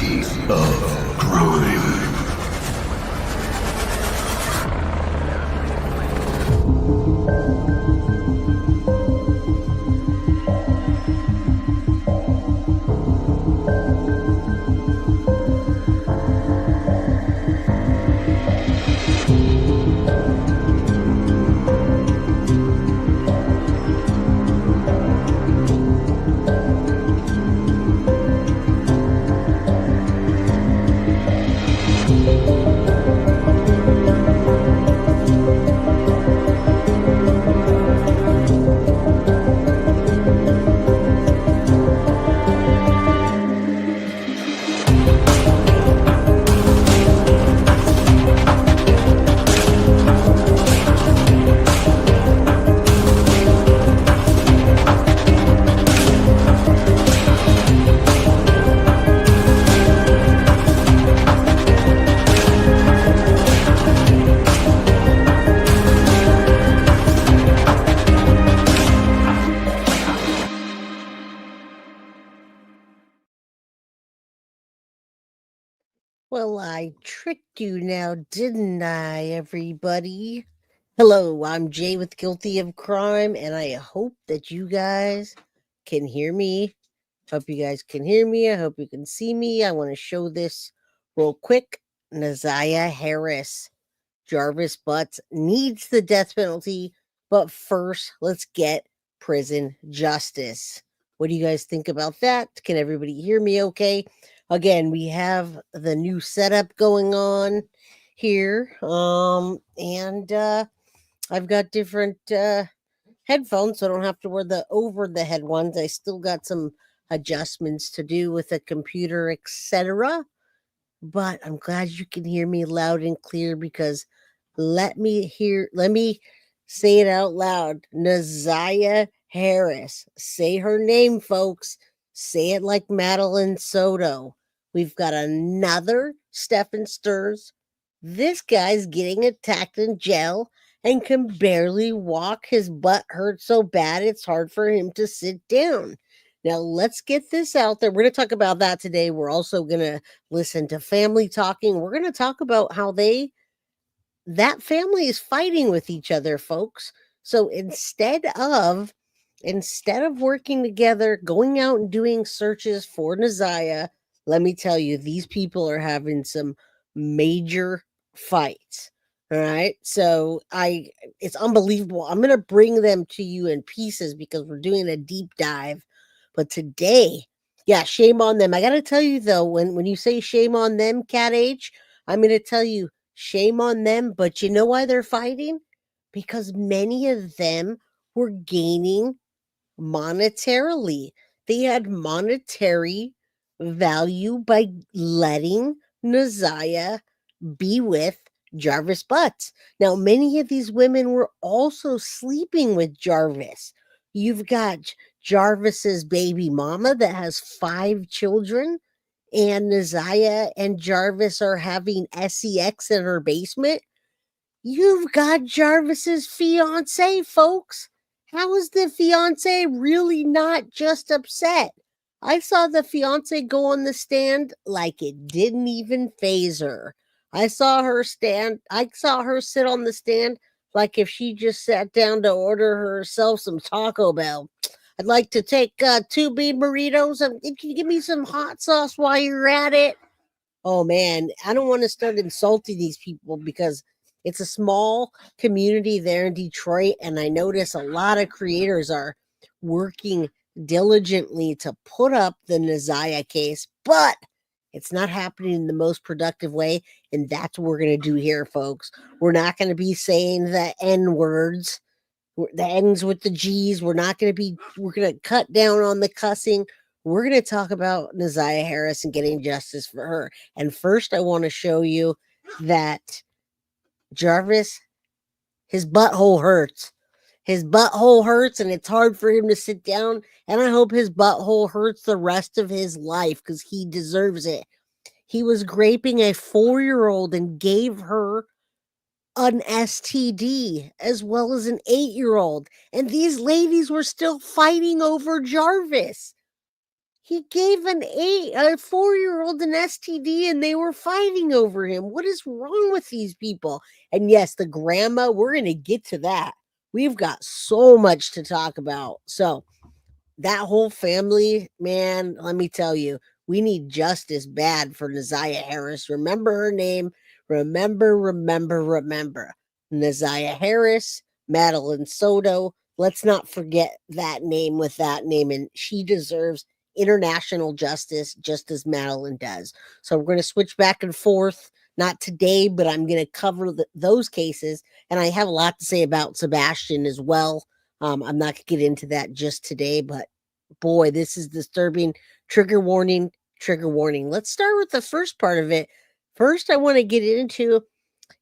advocacy of crime. Well, I tricked you now, didn't I, everybody? Hello, I'm Jay with Guilty of Crime, and I hope that you guys can hear me. Hope you guys can hear me. I hope you can see me. I want to show this real quick. NaZiyah Harris, Jarvis Butts needs the death penalty, but first, let's get prison justice. What do you guys think about that? Can everybody hear me okay? Again, we have the new setup going on here. And I've got different headphones, so I don't have to wear the over the head ones. I still got some adjustments to do with the computer, etc. But I'm glad you can hear me loud and clear because let me say it out loud. NaZiyah Harris. Say her name, folks. Say it like Madeline Soto. We've got another Stephan Sturz. This guy's getting attacked in jail and can barely walk. His butt hurts so bad it's hard for him to sit down. Now, let's get this out there. We're going to talk about that today. We're also going to listen to family talking. We're going to talk about how that family is fighting with each other, folks. So instead of working together, going out and doing searches for NaZiyah, let me tell you, these people are having some major fights. All right. So it's unbelievable. I'm going to bring them to you in pieces because we're doing a deep dive. But today, yeah, shame on them. I got to tell you though, when you say shame on them, Cat H, I'm going to tell you shame on them. But you know why they're fighting? Because many of them were gaining monetarily. They had monetary value by letting NaZiyah be with Jarvis Butts. Now, many of these women were also sleeping with Jarvis. You've got Jarvis's baby mama that has 5 children, and NaZiyah and Jarvis are having sex in her basement. You've got Jarvis's fiance, folks. How is the fiance really not just upset? I saw the fiance go on the stand like it didn't even phase her. I saw her sit on the stand like if she just sat down to order herself some Taco Bell. I'd like to take 2 beef burritos and can you give me some hot sauce while you're at it? Oh man, I don't want to start insulting these people because it's a small community there in Detroit, and I notice a lot of creators are working diligently to put up the NaZiyah case, but it's not happening in the most productive way, and that's what we're going to do here, folks. We're not going to be saying the N words, the N's with the G's. We're going to cut down on the cussing. We're going to talk about NaZiyah Harris and getting justice for her. And first, I want to show you that Jarvis, his butthole hurts. His butthole hurts, and it's hard for him to sit down. And I hope his butthole hurts the rest of his life because he deserves it. He was graping a 4-year-old and gave her an STD as well as an 8-year-old. And these ladies were still fighting over Jarvis. He gave a 4-year-old an STD and they were fighting over him. What is wrong with these people? And yes, the grandma, we're going to get to that. We've got so much to talk about. So, that whole family, man, let me tell you, we need justice bad for NaZiyah Harris. Remember her name. Remember. NaZiyah Harris, Madeline Soto. Let's not forget that name with that name. And she deserves international justice just as Madeline does. So we're going to switch back and forth. Not today, but I'm going to cover those cases. And I have a lot to say about Sebastian as well. I'm not going to get into that just today, but boy, this is disturbing. Trigger warning, trigger warning. Let's start with the first part of it. First, I want to get into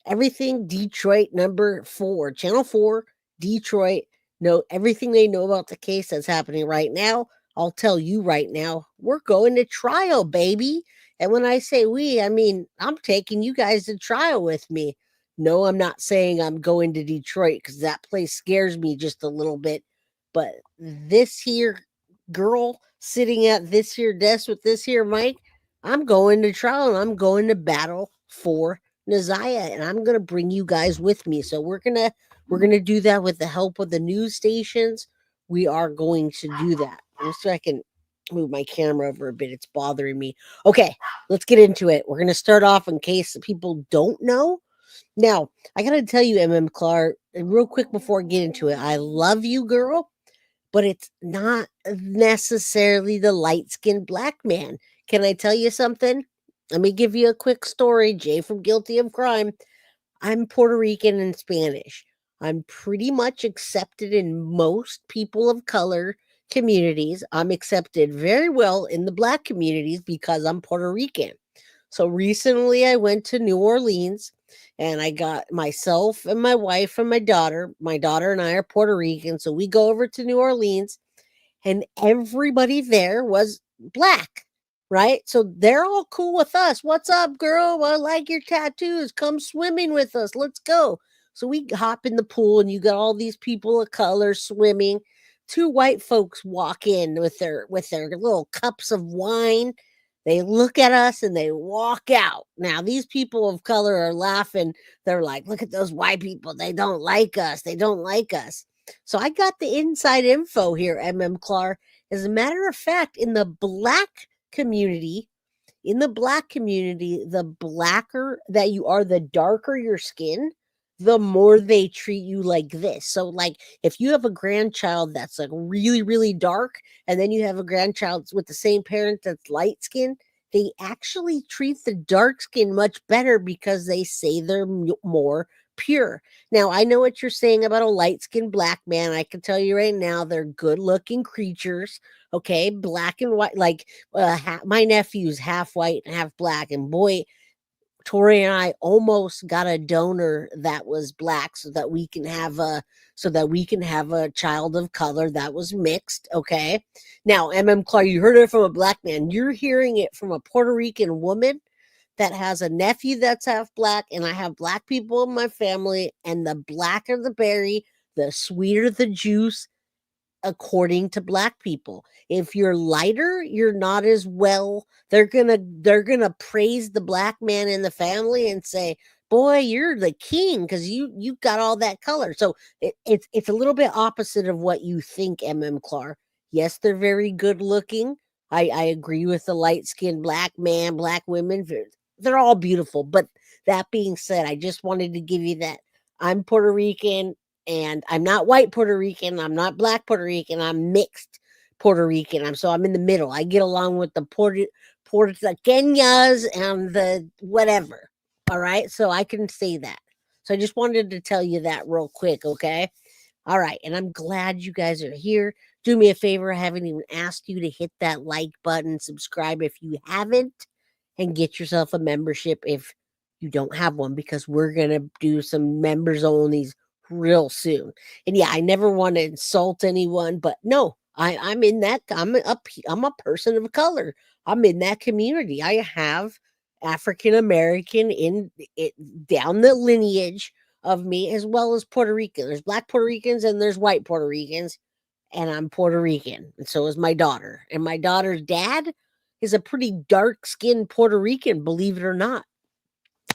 everything Detroit number 4, Channel 4, Detroit. Know everything they know about the case that's happening right now. I'll tell you right now, we're going to trial, baby. And when I say we, I mean, I'm taking you guys to trial with me. No, I'm not saying I'm going to Detroit because that place scares me just a little bit. But this here girl sitting at this here desk with this here mic, I'm going to trial and I'm going to battle for NaZiyah, and I'm gonna bring you guys with me. So we're gonna do that with the help of the news stations. We are going to do that. Let's see if I can move my camera over a bit. It's bothering me. Okay, let's get into it. We're gonna start off in case people don't know. Now, I gotta tell you, Clark, real quick before I get into it, I love you, girl, but it's not necessarily the light-skinned black man. Can I tell you something? Let me give you a quick story. Jay from Guilty of Crime. I'm Puerto Rican and Spanish. I'm pretty much accepted in most people of color communities. I'm accepted very well in the black communities because I'm Puerto Rican. So recently I went to New Orleans and I got myself and my wife and my daughter. My daughter and I are Puerto Rican. So we go over to New Orleans and everybody there was black, right? So they're all cool with us. What's up, girl? I like your tattoos. Come swimming with us. Let's go. So we hop in the pool, and you got all these people of color swimming. Two white folks walk in with their little cups of wine. They look at us and they walk out. Now, these people of color are laughing. They're like, look at those white people. They don't like us. They don't like us. So I got the inside info here, Clark. As a matter of fact, in the black community, the blacker that you are, the darker your skin, the more they treat you like this. So, like, if you have a grandchild that's like really, really dark, and then you have a grandchild with the same parent that's light skinned, they actually treat the dark skin much better because they say they're more pure. Now, I know what you're saying about a light skinned black man. I can tell you right now, they're good looking creatures. Okay, black and white. Like my nephew's half white and half black, and boy, Tori and I almost got a donor that was black so that we can have a child of color that was mixed. Okay, now Clark, you heard it from a black man. You're hearing it from a Puerto Rican woman that has a nephew that's half black, and I have black people in my family, and the blacker the berry, the sweeter the juice, according to black people. If you're lighter, you're not as well. They're gonna praise the black man in the family and say, "Boy, you're the king because you got all that color." So it's a little bit opposite of what you think, Clark. Yes, they're very good looking. I agree with the light skinned black man, black women. They're all beautiful. But that being said, I just wanted to give you that. I'm Puerto Rican and I'm not white Puerto Rican. I'm not black Puerto Rican. I'm mixed Puerto Rican. I'm in the middle. I get along with the Puertorriqueñas and the whatever. All right. So I can say that. So I just wanted to tell you that real quick. Okay. All right. And I'm glad you guys are here. Do me a favor. I haven't even asked you to hit that like button, subscribe if you haven't, and get yourself a membership if you don't have one, because we're going to do some members onlys real soon. And yeah, I never want to insult anyone, but no, I'm in that. I'm a person of color. I'm in that community. I have African American in it down the lineage of me, as well as Puerto Rican. There's black Puerto Ricans and there's white Puerto Ricans. and I'm Puerto Rican, and so is my daughter. And my daughter's dad is a pretty dark-skinned Puerto Rican, believe it or not.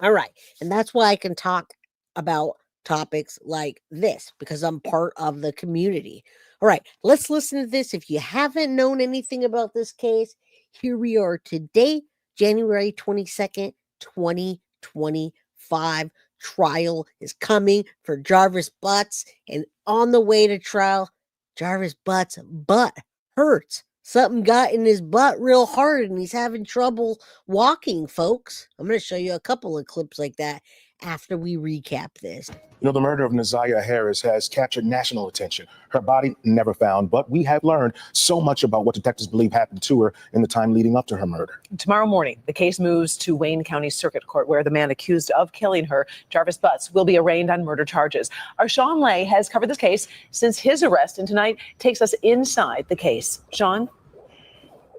All right. And that's why I can talk about topics like this because I'm part of the community. All right. Let's listen to this. If you haven't known anything about this case, here we are today, January 22nd, 2025. Trial is coming for Jarvis Butts. And on the way to trial, Jarvis Butts' butt hurts. Something got in his butt real hard and he's having trouble walking, folks. I'm going to show you a couple of clips like that after we recap this. You know, the murder of NaZiyah Harris has captured national attention. Her body never found, but we have learned so much about what detectives believe happened to her in the time leading up to her murder. Tomorrow morning, the case moves to Wayne County Circuit Court, where the man accused of killing her, Jarvis Butts, will be arraigned on murder charges. Our Sean Lay has covered this case since his arrest, and tonight takes us inside the case. Sean?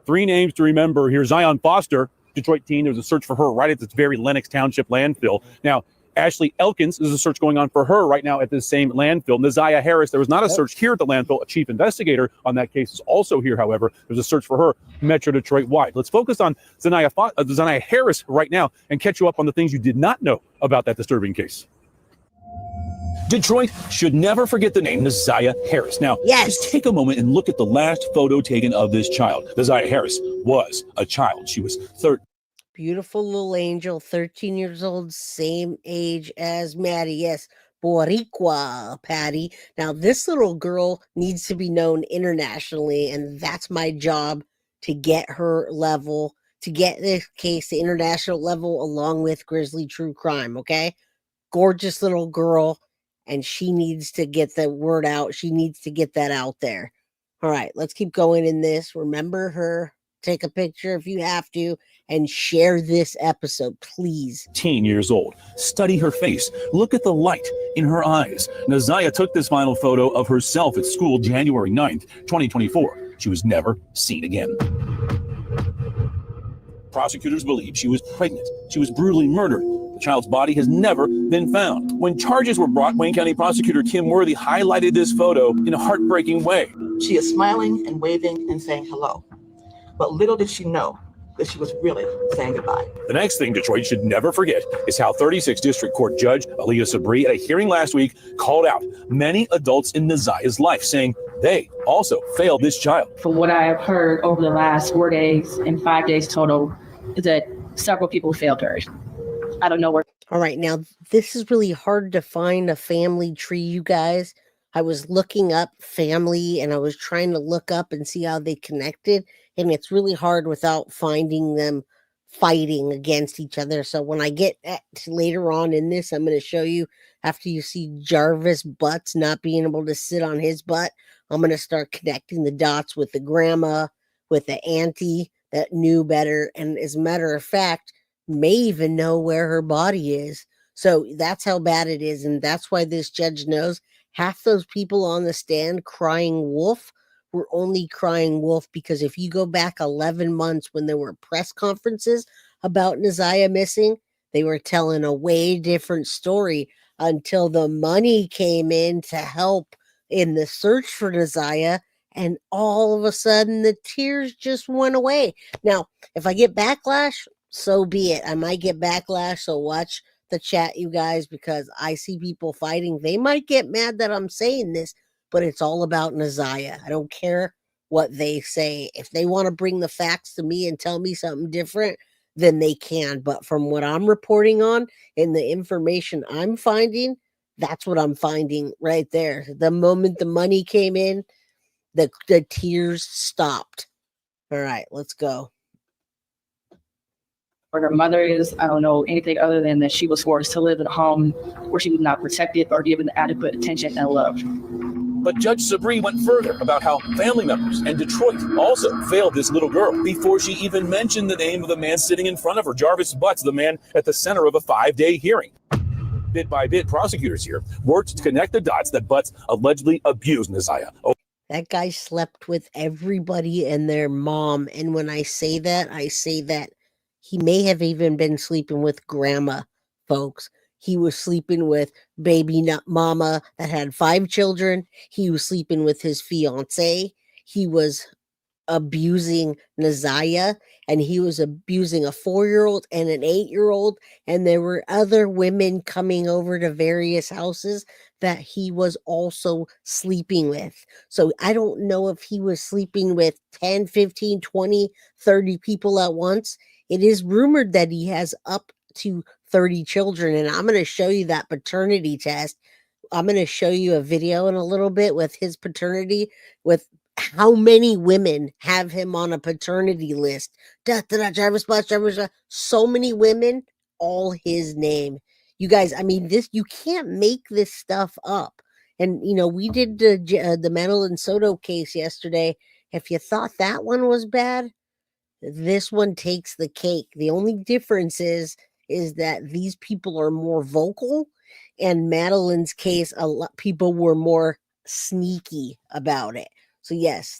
3 names to remember here. Zion Foster, Detroit teen. There's a search for her right at this very Lenox Township landfill. Now, Ashley Elkins, there's a search going on for her right now at this same landfill. NaZiyah Harris, there was not a search here at the landfill. A chief investigator on that case is also here, however. There's a search for her Metro Detroit wide. Let's focus on NaZiyah Harris right now and catch you up on the things you did not know about that disturbing case. Detroit should never forget the name NaZiyah Harris. Now, just take a moment and look at the last photo taken of this child. NaZiyah Harris was a child. She was 13. Beautiful little angel, 13 years old, same age as Maddie. Yes, Boricua, Patty. Now, this little girl needs to be known internationally, and that's my job to get her level, to get this case to international level along with Grizzly True Crime, okay? Gorgeous little girl, and she needs to get the word out. She needs to get that out there. All right, let's keep going in this. Remember her. Take a picture if you have to and share this episode, please. 18 years old. Study her face. Look at the light in her eyes. NaZiyah took this final photo of herself at school January 9th, 2024. She was never seen again. Prosecutors believe she was pregnant. She was brutally murdered. The child's body has never been found. When charges were brought, Wayne County Prosecutor Kim Worthy highlighted this photo in a heartbreaking way. She is smiling and waving and saying hello. But little did she know that she was really saying goodbye. The next thing Detroit should never forget is how 36th District Court Judge Aaliyah Sabri at a hearing last week called out many adults in NaZiyah's life, saying they also failed this child. From what I have heard over the last 4 days and 5 days total, is that several people failed her. I don't know where. All right, now this is really hard to find a family tree, you guys. I was looking up family and I was trying to look up and see how they connected. And it's really hard without finding them fighting against each other. So when I get later on in this, I'm going to show you after you see Jarvis Butts not being able to sit on his butt. I'm going to start connecting the dots with the grandma, with the auntie that knew better. And as a matter of fact, may even know where her body is. So that's how bad it is. And that's why this judge knows half those people on the stand crying wolf were only crying wolf because if you go back 11 months when there were press conferences about NaZiyah missing, they were telling a way different story until the money came in to help in the search for NaZiyah, and all of a sudden the tears just went away. Now, if I get backlash, so be it. I might get backlash, so watch the chat, you guys, because I see people fighting. They might get mad that I'm saying this, but it's all about NaZiyah. I don't care what they say. If they want to bring the facts to me and tell me something different, then they can. But from what I'm reporting on and the information I'm finding, that's what I'm finding right there. The moment the money came in, the tears stopped. All right, let's go. Where her mother is, I don't know anything other than that she was forced to live in a home where she was not protected or given adequate attention and love. But Judge Sabri went further about how family members and Detroit also failed this little girl before she even mentioned the name of the man sitting in front of her, Jarvis Butts, the man at the center of a 5-day hearing. Bit by bit, prosecutors here worked to connect the dots that Butts allegedly abused NaZiyah. That guy slept with everybody and their mom. And when I say that he may have even been sleeping with grandma, folks. He was sleeping with mama that had 5 children. He was sleeping with his fiance. He was abusing NaZiyah, and he was abusing a 4-year-old and an 8-year-old. And there were other women coming over to various houses that he was also sleeping with. So I don't know if he was sleeping with 10, 15, 20, 30 people at once. It is rumored that he has up to 30 children. And I'm going to show you that paternity test. I'm going to show you a video in a little bit with his paternity, with how many women have him on a paternity list. Jarvis Butts, so many women, all his name. You guys, I mean, you can't make this stuff up. And, we did the Madeline Soto case yesterday. If you thought that one was bad, this one takes the cake. The only difference is that these people are more vocal, and Madeline's case, a lot people were more sneaky about it. So yes,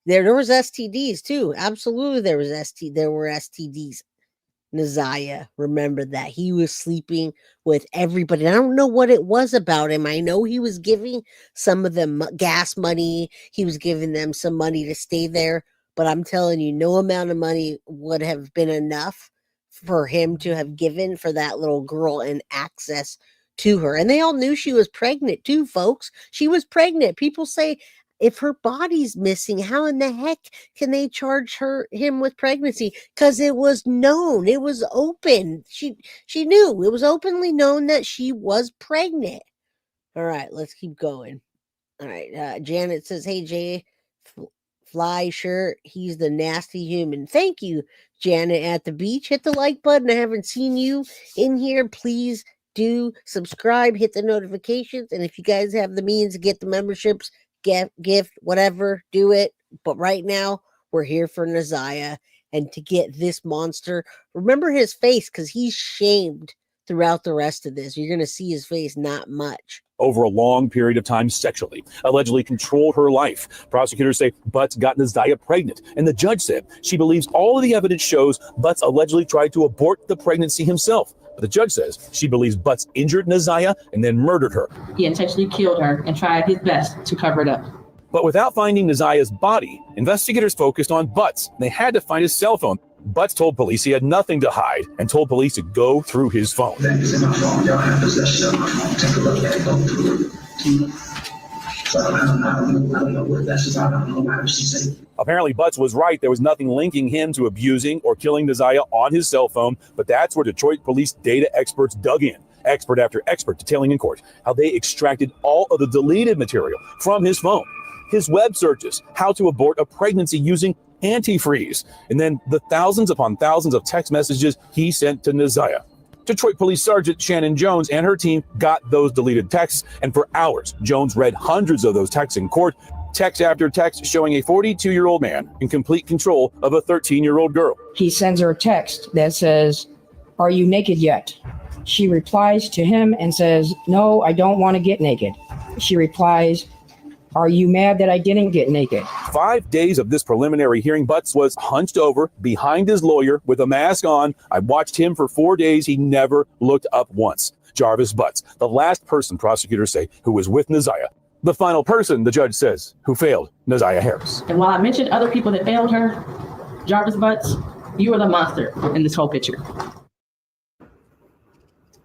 there was STDs too. Absolutely, there were STDs. NaZiyah, remember that he was sleeping with everybody. I don't know what it was about him. I know he was giving some of them gas money. He was giving them some money to stay there. But I'm telling you, no amount of money would have been enough for him to have given for that little girl and access to her. And they all knew she was pregnant too, folks. She was pregnant. People say, if her body's missing, how in the heck can they charge him with pregnancy? Because it was known. It was open. She knew. It was openly known that she was pregnant. All right, let's keep going. All right, Janet says, hey, Jay, fly shirt. He's the nasty human. Thank you, Janet at the beach. Hit the like button. I haven't seen you in here. Please do subscribe, hit the notifications. And if you guys have the means to get the memberships, gift, whatever, do it. But right now, we're here for NaZiyah and to get this monster. Remember his face, because he's shamed throughout the rest of this. You're going to see his face not much. Over a long period of time sexually, allegedly controlled her life. Prosecutors say Butts got NaZiyah pregnant, and the judge said she believes all of the evidence shows Butts allegedly tried to abort the pregnancy himself. But the judge says she believes Butts injured NaZiyah and then murdered her. He intentionally killed her and tried his best to cover it up. But without finding NaZiyah's body, investigators focused on Butts. They had to find his cell phone. Butts told police he had nothing to hide and told police to go through his phone. That is in my phone. Y'all have possession of my phone. Take a look at it. Go through it. So I don't know what that's about. I don't know why she said. Apparently, Butts was right. There was nothing linking him to abusing or killing NaZiyah on his cell phone. But that's where Detroit police data experts dug in. Expert after expert detailing in court how they extracted all of the deleted material from his phone. His web searches, how to abort a pregnancy using antifreeze, and then the thousands upon thousands of text messages he sent to NaZiyah. Detroit Police Sergeant Shannon Jones and her team got those deleted texts, and for hours, Jones read hundreds of those texts in court, text after text showing a 42-year-old man in complete control of a 13-year-old girl. He sends her a text that says, "Are you naked yet?" She replies to him and says, "No, I don't want to get naked." She replies, "Are you mad that I didn't get naked?" 5 days of this preliminary hearing, Butts was hunched over behind his lawyer with a mask on. I watched him for 4 days. He never looked up once. Jarvis Butts, the last person prosecutors say who was with NaZiyah. The final person, the judge says, who failed NaZiyah Harris. And while I mentioned other people that failed her, Jarvis Butts, you are the monster in this whole picture.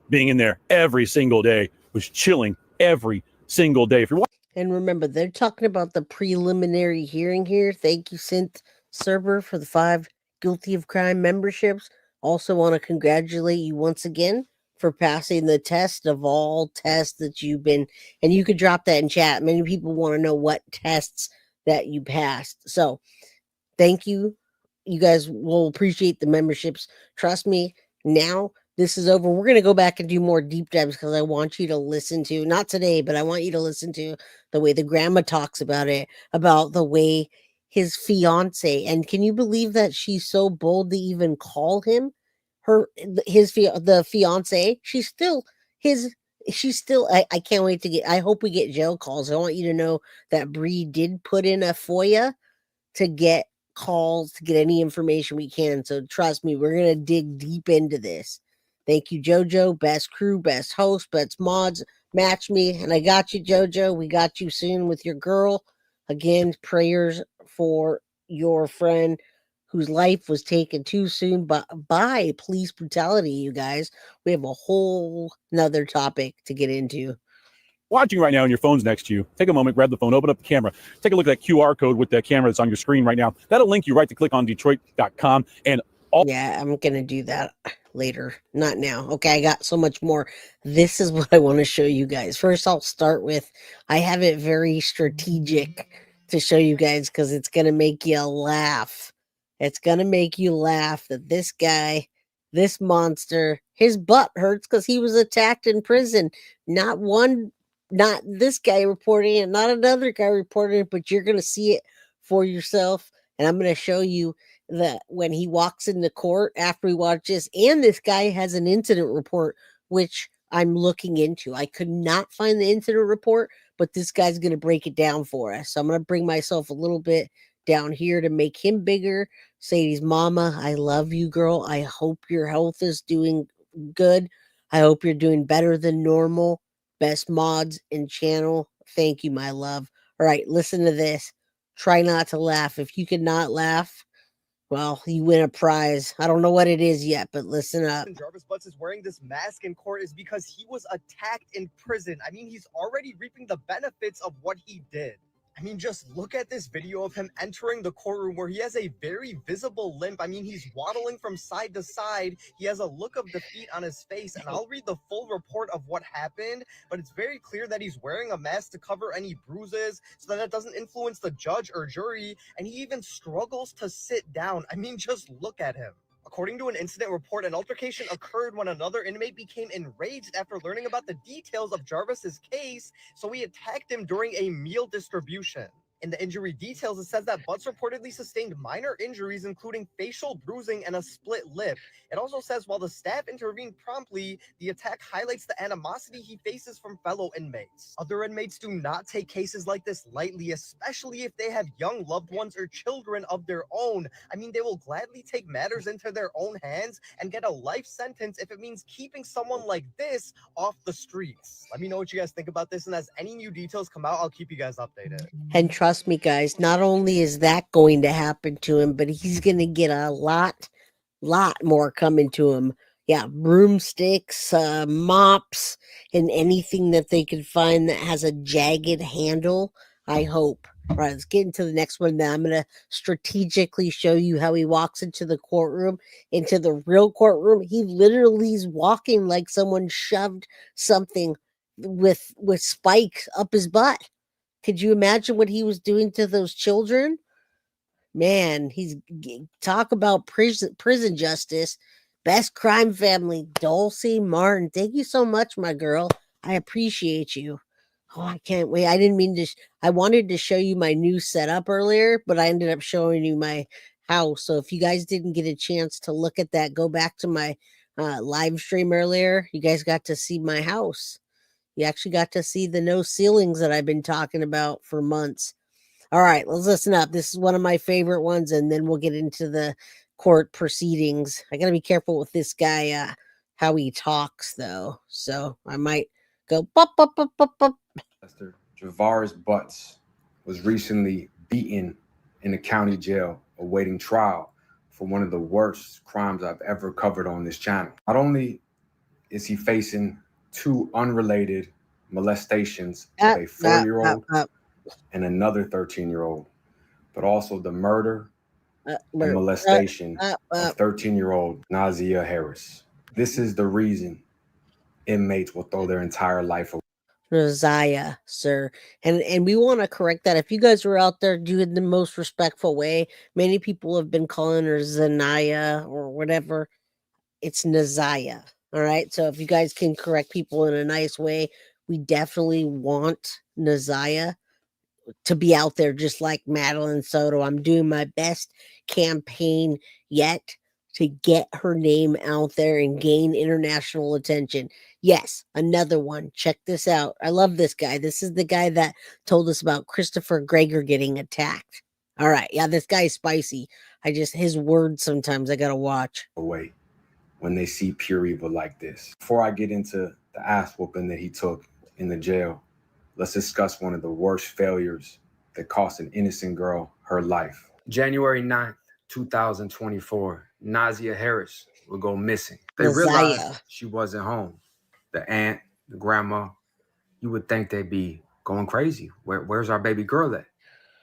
Being in there every single day was chilling every single day. If you're And remember, they're talking about the preliminary hearing here. Thank you, Synth Server, for the 5 Guilty of Crime memberships. Also want to congratulate you once again for passing the test of all tests that you've been, and you could drop that in chat. Many people want to know what tests that you passed. So thank you. You guys will appreciate the memberships. Trust me, now this is over. We're going to go back and do more deep dives because I want you to listen to, not today, but I want you to listen to the way the grandma talks about it, about the way his fiance, and can you believe that she's so bold to even call him the fiance? She's still, I can't wait I hope we get jail calls. I want you to know that Bree did put in a FOIA to get calls, to get any information we can. So trust me, we're going to dig deep into this. Thank you, JoJo. Best crew, best host, best mods. Match me. And I got you, JoJo. We got you soon with your girl. Again, prayers for your friend whose life was taken too soon by police brutality, you guys. We have a whole nother topic to get into. Watching right now on your phone's next to you, take a moment, grab the phone, open up the camera, take a look at that QR code with that camera that's on your screen right now. That'll link you right to click on Detroit.com and yeah, I'm gonna do that later, not now. Okay, I got so much more. This is what I want to show you guys. First, I'll start with, I have it very strategic to show you guys because it's gonna make you laugh. It's gonna make you laugh that this guy, this monster, his butt hurts because he was attacked in prison. Not this guy reporting it, not another guy reporting it, but you're gonna see it for yourself. And I'm gonna show you that when he walks into court after we watch this, and this guy has an incident report, which I'm looking into. I could not find the incident report, but this guy's going to break it down for us. So I'm going to bring myself a little bit down here to make him bigger. Sadie's mama, I love you, girl. I hope your health is doing good. I hope you're doing better than normal. Best mods and channel. Thank you, my love. All right, listen to this. Try not to laugh. If you cannot laugh, well, you win a prize. I don't know what it is yet, but listen up. Jarvis Butts is wearing this mask in court is because he was attacked in prison. I mean, he's already reaping the benefits of what he did. I mean, just look at this video of him entering the courtroom where he has a very visible limp. I mean, he's waddling from side to side. He has a look of defeat on his face, and I'll read the full report of what happened, but it's very clear that he's wearing a mask to cover any bruises so that it doesn't influence the judge or jury, and he even struggles to sit down. I mean, just look at him. According to an incident report, an altercation occurred when another inmate became enraged after learning about the details of Jarvis's case, so he attacked him during a meal distribution. In the injury details, it says that Butts reportedly sustained minor injuries, including facial bruising and a split lip. It also says while the staff intervened promptly, the attack highlights the animosity he faces from fellow inmates. Other inmates do not take cases like this lightly, especially if they have young loved ones or children of their own. I mean, they will gladly take matters into their own hands and get a life sentence if it means keeping someone like this off the streets. Let me know what you guys think about this, and as any new details come out, I'll keep you guys updated. And trust me, guys, not only is that going to happen to him, but he's going to get a lot more coming to him. Yeah, broomsticks, mops, and anything that they can find that has a jagged handle, I hope. All right, let's get into the next one. Now I'm going to strategically show you how he walks into the courtroom, into the real courtroom. He literally is walking like someone shoved something with spikes up his butt. Could you imagine what he was doing to those children? Man, talk about prison justice. Best crime family, Dulcie Martin. Thank you so much, my girl. I appreciate you. Oh, I can't wait. I didn't mean to. I wanted to show you my new setup earlier, but I ended up showing you my house. So if you guys didn't get a chance to look at that, go back to my live stream earlier. You guys got to see my house. You actually got to see the no ceilings that I've been talking about for months. All right, let's listen up. This is one of my favorite ones, and then we'll get into the court proceedings. I got to be careful with this guy, how he talks, though. So I might go, pop, pop, pop, pop, pop. Jarvis Butts was recently beaten in a county jail awaiting trial for one of the worst crimes I've ever covered on this channel. Not only is he facing 2 unrelated molestations of a 4-year-old and another 13-year-old, but also the murder and molestation of 13-year-old NaZiyah Harris. This is the reason inmates will throw their entire life away. NaZiyah, sir. And we want to correct that. If you guys were out there doing the most respectful way, many people have been calling her Zanaya or whatever. It's NaZiyah. All right. So if you guys can correct people in a nice way, we definitely want NaZiyah to be out there just like Madeline Soto. I'm doing my best campaign yet to get her name out there and gain international attention. Yes, another one. Check this out. I love this guy. This is the guy that told us about Christopher Greger getting attacked. All right. Yeah, this guy's spicy. His words sometimes I got to watch. Away. when they see pure evil like this. Before I get into the ass whooping that he took in the jail, let's discuss one of the worst failures that cost an innocent girl her life. January 9th, 2024, NaZiyah Harris will go missing. They realized NaZiyah. she wasn't home. The aunt, the grandma, you would think they'd be going crazy. Where's our baby girl at?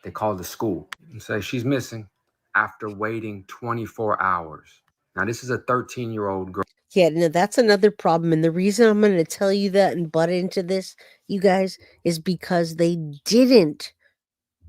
They called the school and say she's missing after waiting 24 hours. Now, this is a 13-year-old girl. Yeah, no, that's another problem. And the reason I'm going to tell you that and butt into this, you guys, is because they didn't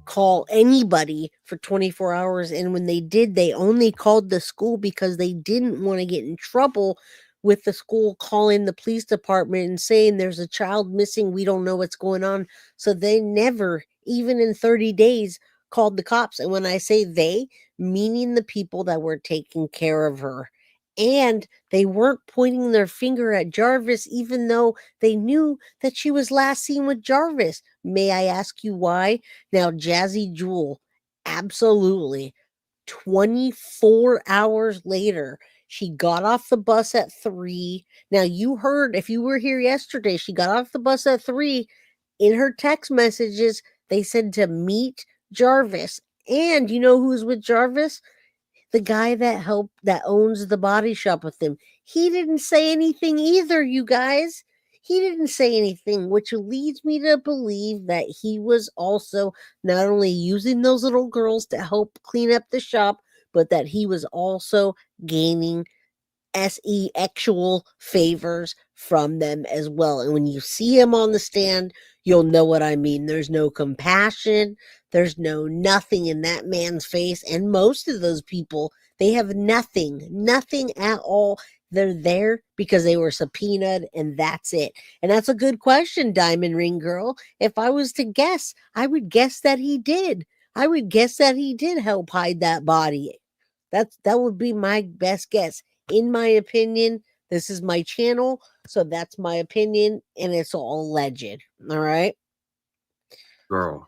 call anybody for 24 hours. And when they did, they only called the school because they didn't want to get in trouble with the school calling the police department and saying there's a child missing. We don't know what's going on. So they never, even in 30 days, called the cops. And when I say they, meaning the people that were taking care of her. And they weren't pointing their finger at Jarvis, even though they knew that she was last seen with Jarvis. May I ask you why? Now, Jazzy Jewel, absolutely. 24 hours later, she got off the bus at 3. Now, you heard, if you were here yesterday, she got off the bus at 3. In her text messages, they said to meet Jarvis. And you know who's with Jarvis? The guy that owns the body shop with him. He didn't say anything either, you guys. He didn't say anything, which leads me to believe that he was also not only using those little girls to help clean up the shop, but that he was also gaining actual favors from them as well. And when you see him on the stand, you'll know what I mean. There's no compassion. There's nothing in that man's face. And most of those people, they have nothing at all. They're there because they were subpoenaed, and that's it. And that's a good question, Diamond Ring Girl. If I was to guess, I would guess that he did. I would guess that he did help hide that body. That would be my best guess. In my opinion, this is my channel, so that's my opinion, and it's all alleged. All right. Girl,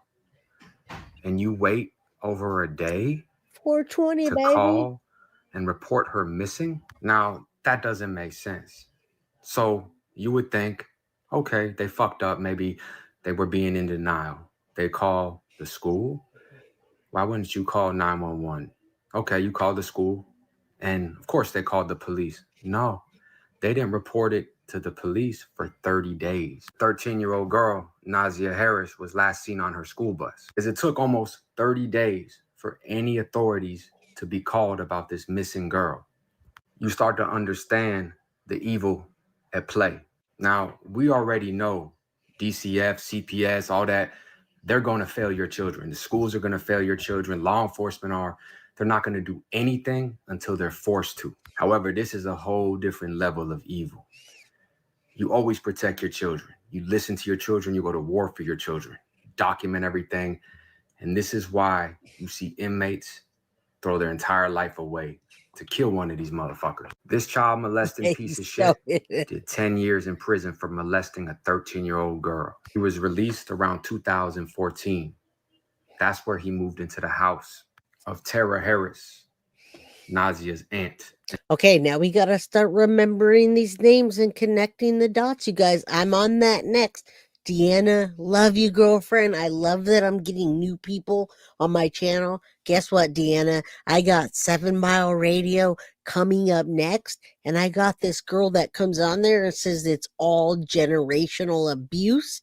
and you wait over a day 420, to baby. call and report her missing? Now, that doesn't make sense. So you would think, okay, they fucked up. Maybe they were being in denial. They call the school. Why wouldn't you call 911? Okay, you called the school. And of course, they called the police. No, they didn't report it to the police for 30 days. 13-year-old girl, NaZiyah Harris, was last seen on her school bus. As it took almost 30 days for any authorities to be called about this missing girl. You start to understand the evil at play. Now, we already know DCF, CPS, all that, they're going to fail your children. The schools are going to fail your children. Law enforcement are. They're not going to do anything until they're forced to. However, this is a whole different level of evil. You always protect your children. You listen to your children. You go to war for your children. You document everything. And this is why you see inmates throw their entire life away to kill one of these motherfuckers. This child molesting piece of shit did 10 years in prison for molesting a 13-year-old girl. He was released around 2014. That's where he moved into the house of Tara Harris, NaZiyah's aunt. Okay, now we got to start remembering these names and connecting the dots, you guys. I'm on that next. Deanna, love you, girlfriend. I love that I'm getting new people on my channel. Guess what, Deanna? I got 7 Mile Radio coming up next, and I got this girl that comes on there and says it's all generational abuse.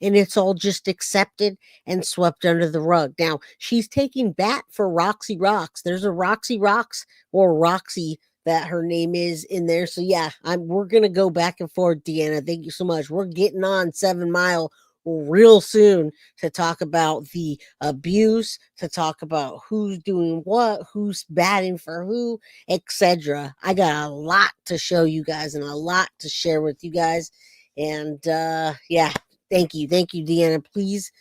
And it's all just accepted and swept under the rug. Now, she's taking bat for Roxy Rocks. There's a Roxy Rocks or Roxy that her name is in there. So yeah, we're gonna go back and forth, Deanna. Thank you so much. We're getting on 7 Mile real soon to talk about the abuse, to talk about who's doing what, who's batting for who, etc. I got a lot to show you guys and a lot to share with you guys. And yeah. Thank you, Deanna. Please.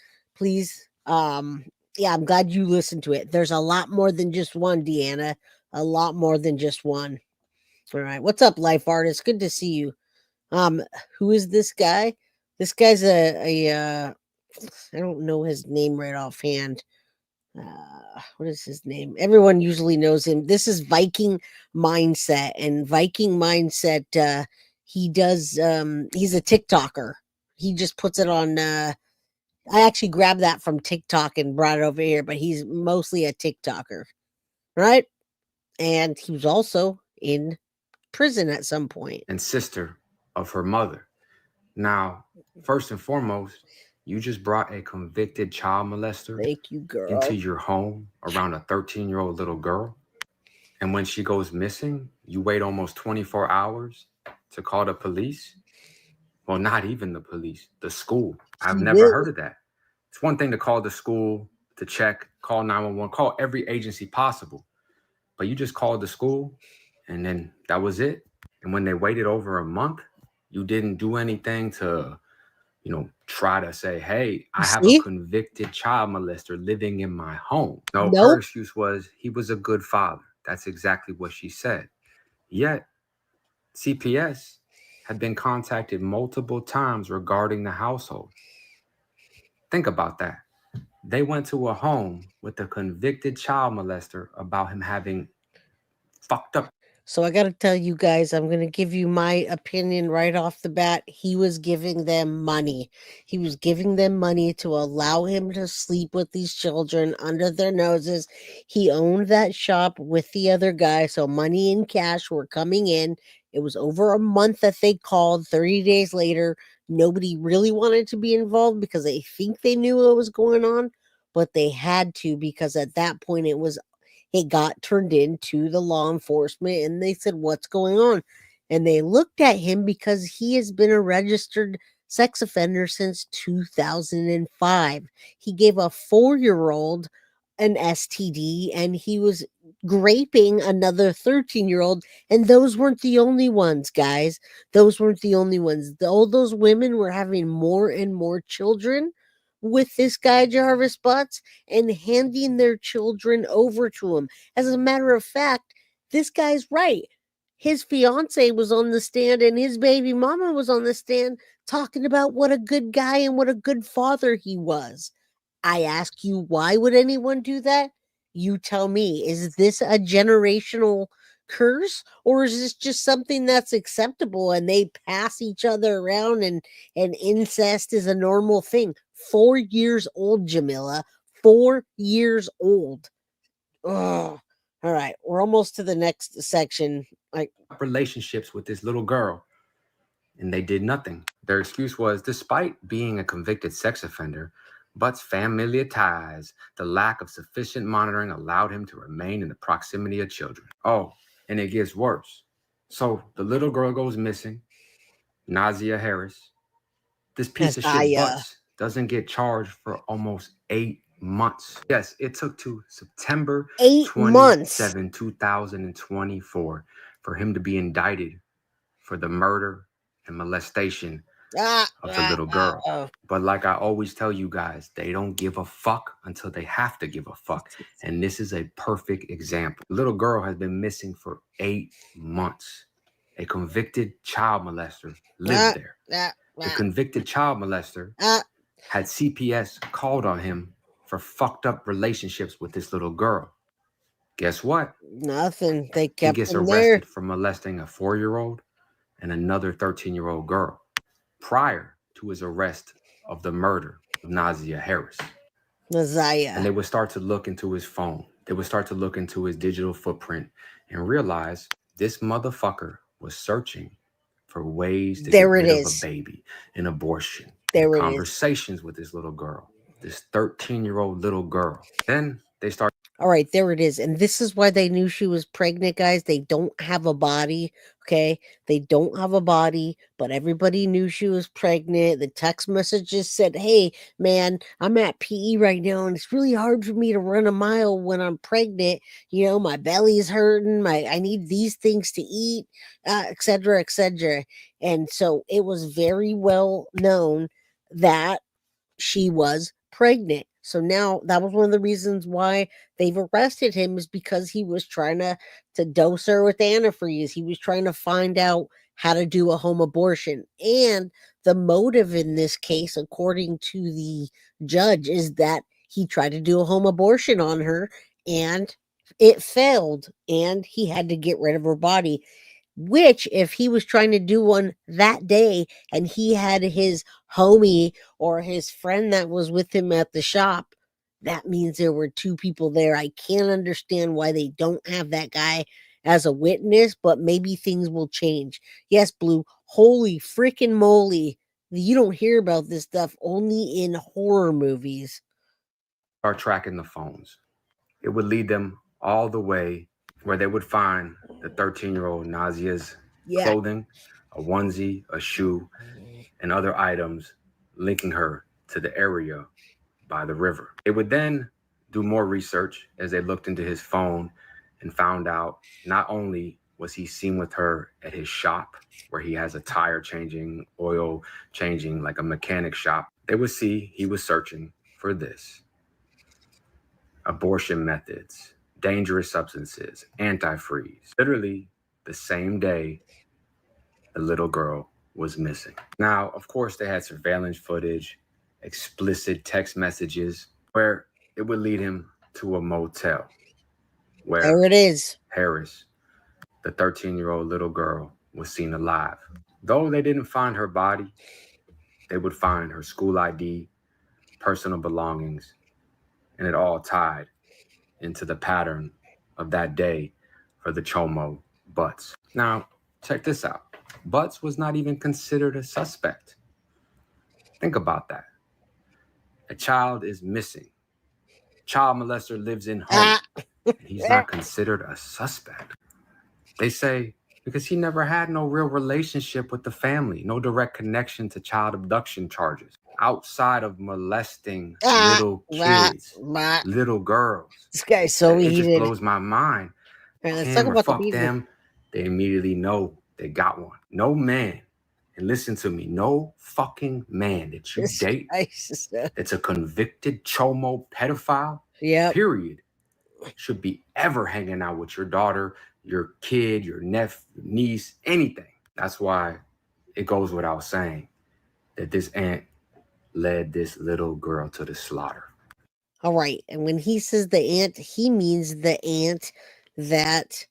Yeah, I'm glad you listened to it. There's a lot more than just one, Deanna. A lot more than just one. All right. What's up, life artist? Good to see you. Who is this guy? This guy's a I don't know his name right offhand. what is his name? Everyone usually knows him. This is Viking Mindset, and Viking Mindset, he does, he's a TikToker. He just puts it on, I actually grabbed that from TikTok and brought it over here, but he's mostly a TikToker, right? And he was also in prison at some point. And sister of her mother. Now, first and foremost, you just brought a convicted child molester Thank you, girl. into your home around a 13-year-old little girl. And when she goes missing, you wait almost 24 hours to call the police. Well, not even the police, the school. I've never heard of that. It's one thing to call the school to check, call 911, call every agency possible. But you just called the school and then that was it. And when they waited over a month, you didn't do anything to, try to say, hey, I have a convicted child molester living in my home. No, her excuse was he was a good father. That's exactly what she said. Yet, CPS had been contacted multiple times regarding the household. Think about that. They went to a home with a convicted child molester about him having fucked up. So I got to tell you guys, I'm going to give you my opinion right off the bat. He was giving them money. He was giving them money to allow him to sleep with these children under their noses. He owned that shop with the other guy, so money and cash were coming in. It was over a month that they called. 30 days later, nobody really wanted to be involved because they think they knew what was going on, but they had to, because at that point it got turned into the law enforcement, and they said, what's going on? And they looked at him because he has been a registered sex offender since 2005. He gave a 4-year-old an STD, and he was raping another 13-year-old. And those weren't the only ones, guys. Those weren't the only ones. All those women were having more and more children with this guy, Jarvis Butts, and handing their children over to him. As a matter of fact, this guy's right. His fiance was on the stand and his baby mama was on the stand talking about what a good guy and what a good father he was. I ask you, why would anyone do that? You tell me. Is this a generational curse, or is this just something that's acceptable and they pass each other around, and incest is a normal thing? 4 years old, Jamila. 4 years old. Ugh. All right, we're almost to the next section. Relationships with this little girl, and they did nothing. Their excuse was, despite being a convicted sex offender, Butts' familiar ties, the lack of sufficient monitoring allowed him to remain in the proximity of children. Oh, and it gets worse. So the little girl goes missing. NaZiyah Harris. This piece of shit Butts doesn't get charged for almost 8 months. Yes, it took to September 27, 2024 for him to be indicted for the murder and molestation of the little girl. But like I always tell you guys, they don't give a fuck until they have to give a fuck. And this is a perfect example. The little girl has been missing for 8 months. A convicted child molester lived there. The convicted child molester had CPS called on him for fucked up relationships with this little girl. Guess what? Nothing. They kept he gets him arrested there for molesting a 4-year-old and another 13-year-old girl prior to his arrest of the murder of NaZiyah Harris. NaZiyah. And they would start to look into his phone. They would start to look into his digital footprint and realize this motherfucker was searching for ways to get rid of a baby, an abortion, conversations with this little girl, this 13-year-old little girl. Then they start. All right, there it is. And this is why they knew she was pregnant, guys. They don't have a body, okay? They don't have a body, but everybody knew she was pregnant. The text messages said, hey, man, I'm at PE right now, and it's really hard for me to run a mile when I'm pregnant. You know, my belly's hurting. I need these things to eat, et cetera, et cetera. And so it was very well known that she was pregnant. So now that was one of the reasons why they've arrested him, is because he was trying to dose her with antifreeze. He was trying to find out how to do a home abortion. And the motive in this case, according to the judge, is that he tried to do a home abortion on her and it failed, and he had to get rid of her body. Which, if he was trying to do one that day and he had his homie or his friend that was with him at the shop, that means there were two people there. I can't understand why they don't have that guy as a witness, but maybe things will change. Yes, Blue, holy freaking moly. You don't hear about this stuff only in horror movies. Are tracking the phones. It would lead them all the way where they would find the 13-year-old NaZiyah's clothing, a onesie, a shoe, and other items linking her to the area by the river. They would then do more research as they looked into his phone and found out not only was he seen with her at his shop, where he has a tire changing, oil changing, like a mechanic shop, they would see he was searching for this: abortion methods, dangerous substances, antifreeze. Literally the same day the little girl was missing. Now, of course, they had surveillance footage, explicit text messages, where it would lead him to a motel where there it is. Harris, the 13-year-old little girl, was seen alive. Though they didn't find her body, they would find her school ID, personal belongings, and it all tied into the pattern of that day for the Chomo Butts. Now, check this out. Butts was not even considered a suspect. Think about that. A child is missing. Child molester lives in home. And he's not considered a suspect. They say because he never had no real relationship with the family, no direct connection to child abduction charges outside of molesting little kids, little girls. This guy's so it heated. Just blows my mind. Right, let's talk about fuck them. They immediately know they got one. No man, and listen to me, no fucking man that you date that's a convicted Chomo pedophile, period, should be ever hanging out with your daughter, your kid, your nephew, niece, anything. That's why it goes without saying that this aunt led this little girl to the slaughter. All right. And when he says the aunt, he means the aunt that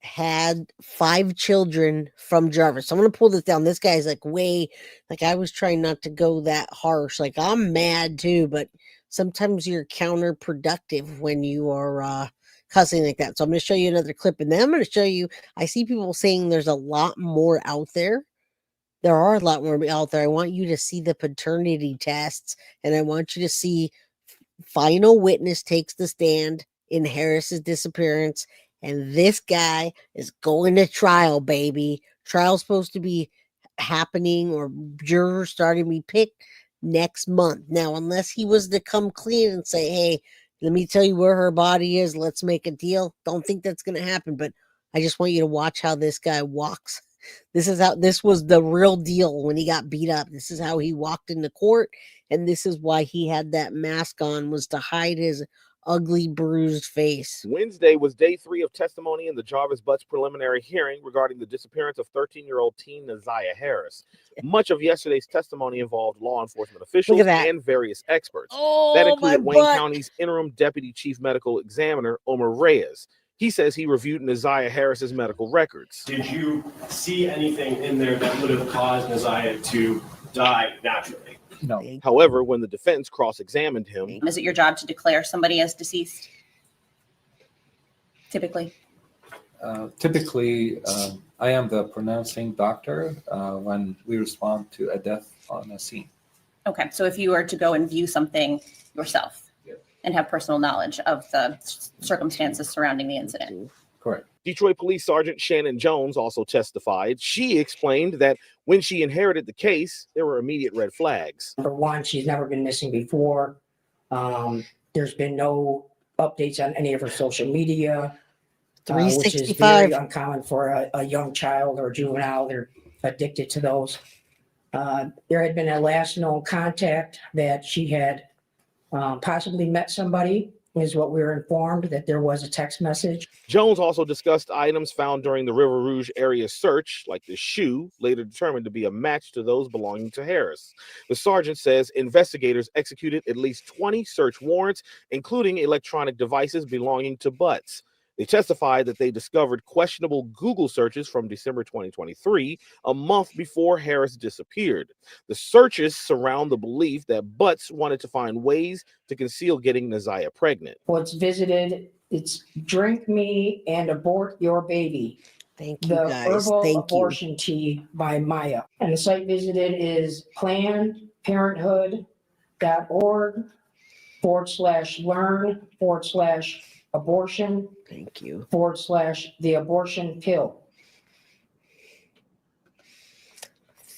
had 5 children from Jarvis. So I'm going to pull this down. This guy's like I was trying not to go that harsh. Like, I'm mad too, but sometimes you're counterproductive when you are cussing like that. So I'm going to show you another clip, and then I'm going to show you, I see people saying there's a lot more out there. There are a lot more out there. I want you to see the paternity tests, and I want you to see final witness takes the stand in Harris's disappearance. And this guy is going to trial, baby. Trial's supposed to be happening, or jurors starting to be picked next month. Now, unless he was to come clean and say, hey, let me tell you where her body is, let's make a deal. Don't think that's going to happen, but I just want you to watch how this guy walks. This was the real deal when he got beat up. This is how he walked into court, and this is why he had that mask on, was to hide his ugly, bruised face. Wednesday was day 3 of testimony in the Jarvis Butts preliminary hearing regarding the disappearance of 13-year-old teen NaZiyah Harris. Much of yesterday's testimony involved law enforcement officials and various experts. That included Wayne County's interim deputy chief medical examiner, Omar Reyes. He says he reviewed NaZiyah Harris's medical records. Did you see anything in there that would have caused NaZiyah to die naturally? No. However, when the defense cross-examined him... Is it your job to declare somebody as deceased? Typically? Typically, I am the pronouncing doctor when we respond to a death on a scene. Okay, so if you were to go and view something yourself and have personal knowledge of the circumstances surrounding the incident. Correct. Detroit Police Sergeant Shannon Jones also testified. She explained that when she inherited the case, there were immediate red flags. Number one, she's never been missing before. There's been no updates on any of her social media, which is very uncommon for a young child or a juvenile. They're addicted to those. There had been a last known contact that she had possibly met somebody is what we were informed, that there was a text message. Jones also discussed items found during the River Rouge area search, like the shoe, later determined to be a match to those belonging to Harris. The sergeant says investigators executed at least 20 search warrants, including electronic devices belonging to Butts. They testified that they discovered questionable Google searches from December 2023, a month before Harris disappeared. The searches surround the belief that Butts wanted to find ways to conceal getting NaZiyah pregnant. What's visited, it's Drink Me and Abort Your Baby. Thank you, guys. Herbal Thank Abortion Tea by Maya. And the site visited is PlannedParenthood.org/learn/abortion. Thank you. /the abortion pill.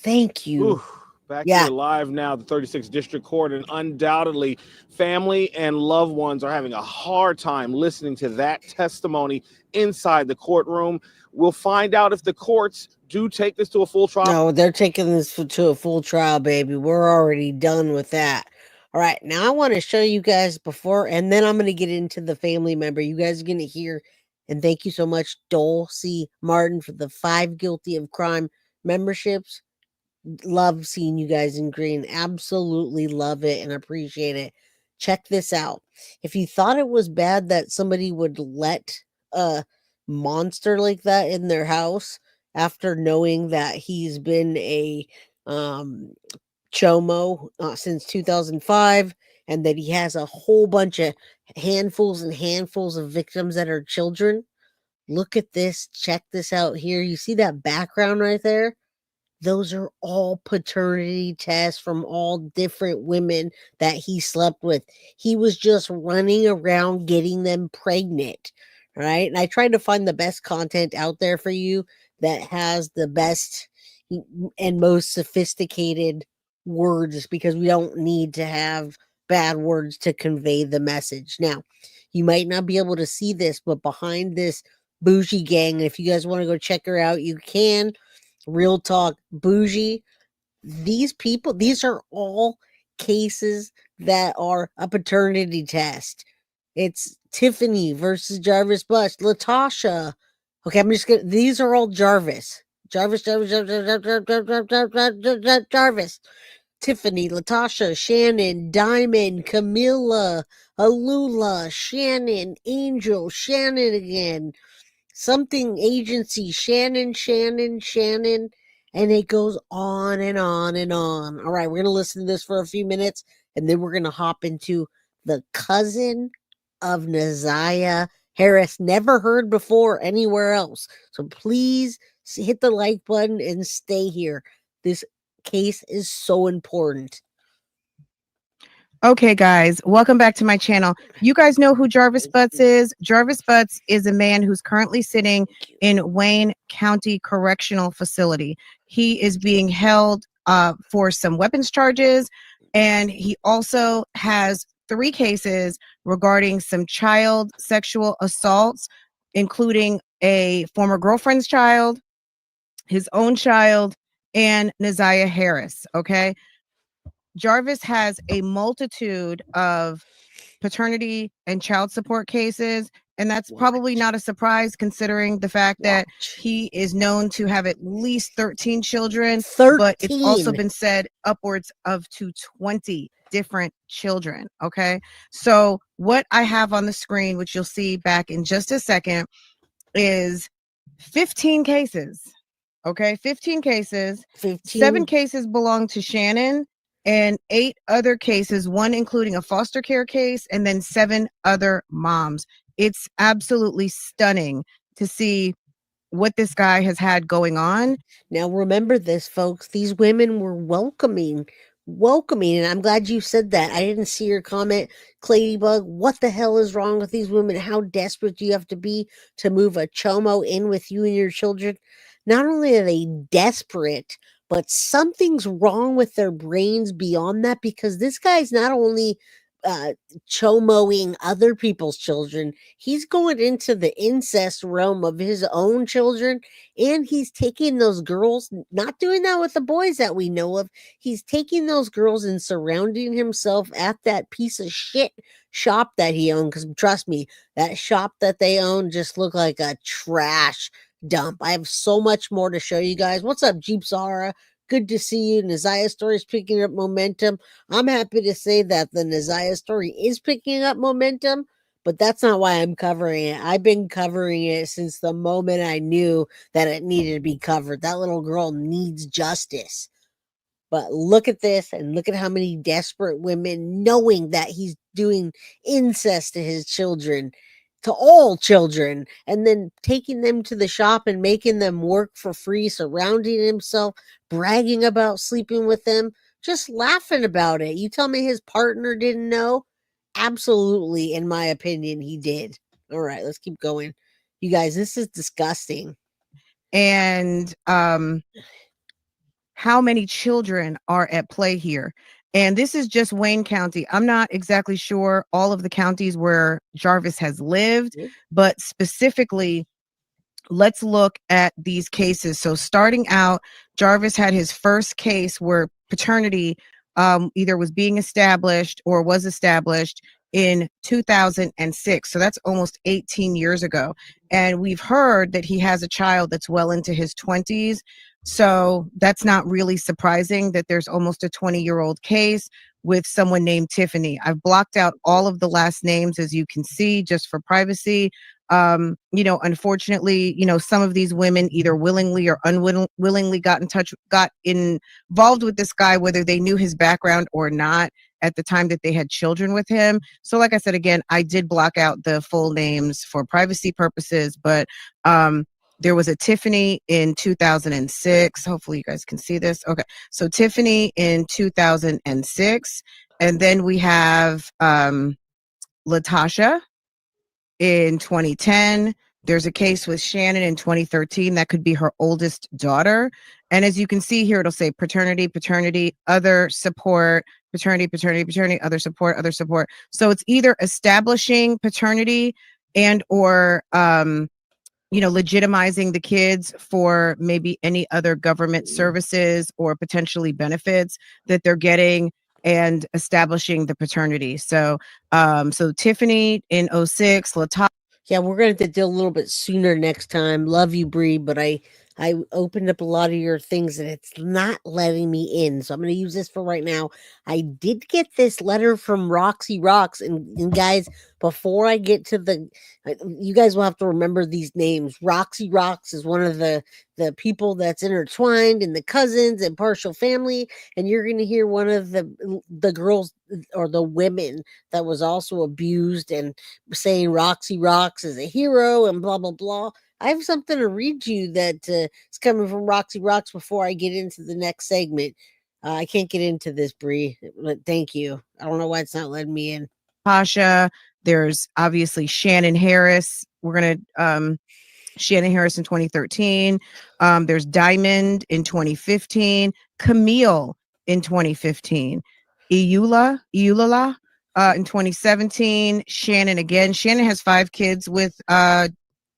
Thank you. Ooh, back here live now, the 36th District Court, and undoubtedly family and loved ones are having a hard time listening to that testimony inside the courtroom. We'll find out if the courts do take this to a full trial. No, they're taking this to a full trial, baby. We're already done with that. All right, now I want to show you guys before, and then I'm going to get into the family member. You guys are going to hear, and thank you so much, Dulcie Martin, for the 5 guilty of crime memberships. Love seeing you guys in green. Absolutely love it and appreciate it. Check this out. If you thought it was bad that somebody would let a monster like that in their house after knowing that he's been a chomo since 2005, and that he has a whole bunch of handfuls and handfuls of victims that are children. Look at this. Check this out here. You see that background right there? Those are all paternity tests from all different women that he slept with. He was just running around getting them pregnant, right? And I tried to find the best content out there for you that has the best and most sophisticated words, because we don't need to have bad words to convey the message. Now, you might not be able to see this, but behind this bougie gang, if you guys want to go check her out, you can. Real talk, bougie. These people, these are all cases that are a paternity test. It's Tiffany versus Jarvis Butts, Latasha. Okay, I'm just gonna, these are all Jarvis. Jarvis. Tiffany, Latasha, Shannon, Diamond, Camilla, Alula, Shannon, Angel, Shannon again. Something agency, Shannon, and it goes on and on and on. All right, we're going to listen to this for a few minutes, and then we're going to hop into the cousin of NaZiyah Harris, never heard before anywhere else. So please hit the like button and stay here. This case is so important. Okay, guys, welcome back to my channel. You guys know who Jarvis Butts is? Jarvis Butts is a man who's currently sitting in Wayne County Correctional Facility. He is being held for some weapons charges, and he also has 3 cases regarding some child sexual assaults, including a former girlfriend's child, his own child, and NaZiyah Harris, okay? Jarvis has a multitude of paternity and child support cases, and that's probably not a surprise considering the fact that he is known to have at least 13 children, but it's also been said upwards of to 20 different children, okay? So what I have on the screen, which you'll see back in just a second, is 15 cases, okay? 15 cases. 7 cases belong to Shannon, and 8 other cases, one including a foster care case, and then 7 other moms. It's absolutely stunning to see what this guy has had going on. Now, remember this, folks. These women were welcoming, and I'm glad you said that. I didn't see your comment, Cladybug. What the hell is wrong with these women? How desperate do you have to be to move a chomo in with you and your children? Not only are they desperate, but something's wrong with their brains beyond that, because this guy's not only chomoing other people's children. He's going into the incest realm of his own children, and he's taking those girls, not doing that with the boys that we know of. He's taking those girls and surrounding himself at that piece of shit shop that he owned. Because trust me, that shop that they own just looked like a trash dump. I have so much more to show you guys. What's up, Jeep Zara? Good to see you. NaZiyah story is picking up momentum. I'm happy to say that the NaZiyah story is picking up momentum, but that's not why I'm covering it. I've been covering it since the moment I knew that it needed to be covered. That little girl needs justice. But look at this and look at how many desperate women, knowing that he's doing incest to his children, to all children, and then taking them to the shop and making them work for free, surrounding himself, bragging about sleeping with them, just laughing about it. You tell me his partner didn't know? Absolutely, in my opinion, he did. All right, let's keep going. You guys, this is disgusting. And how many children are at play here? And this is just Wayne County. I'm not exactly sure all of the counties where Jarvis has lived, but specifically, let's look at these cases. So starting out, Jarvis had his first case where paternity either was being established or was established in 2006. So that's almost 18 years ago. And we've heard that he has a child that's well into his 20s. So that's not really surprising that there's almost a 20-year-old case with someone named Tiffany. I've blocked out all of the last names, as you can see, just for privacy. Unfortunately, some of these women either willingly or unwillingly got involved with this guy, whether they knew his background or not at the time that they had children with him. So like I said, again, I did block out the full names for privacy purposes, but there was a Tiffany in 2006. Hopefully you guys can see this. Okay. So Tiffany in 2006. And then we have Latasha in 2010. There's a case with Shannon in 2013. That could be her oldest daughter. And as you can see here, it'll say paternity, other support, paternity, other support. So it's either establishing paternity and or legitimizing the kids for maybe any other government services or potentially benefits that they're getting and establishing the paternity. So Tiffany in 06, Latasha. Yeah, we're going to do a little bit sooner next time. Love you, Bree, but I opened up a lot of your things and it's not letting me in. So I'm going to use this for right now. I did get this letter from Roxy Rocks. And guys, before I get to you guys will have to remember these names. Roxy Rocks is one of the people that's intertwined in the cousins and partial family. And you're going to hear one of the girls or the women that was also abused and saying Roxy Rocks is a hero and blah, blah, blah. I have something to read you that is coming from Roxy Rocks before I get into the next segment. I can't get into this, Bree, but thank you. I don't know why it's not letting me in. Pasha, there's obviously Shannon Harris. We're going to Shannon Harris in 2013. There's Diamond in 2015. Camille in 2015. Iula in 2017. Shannon again. Shannon has 5 kids with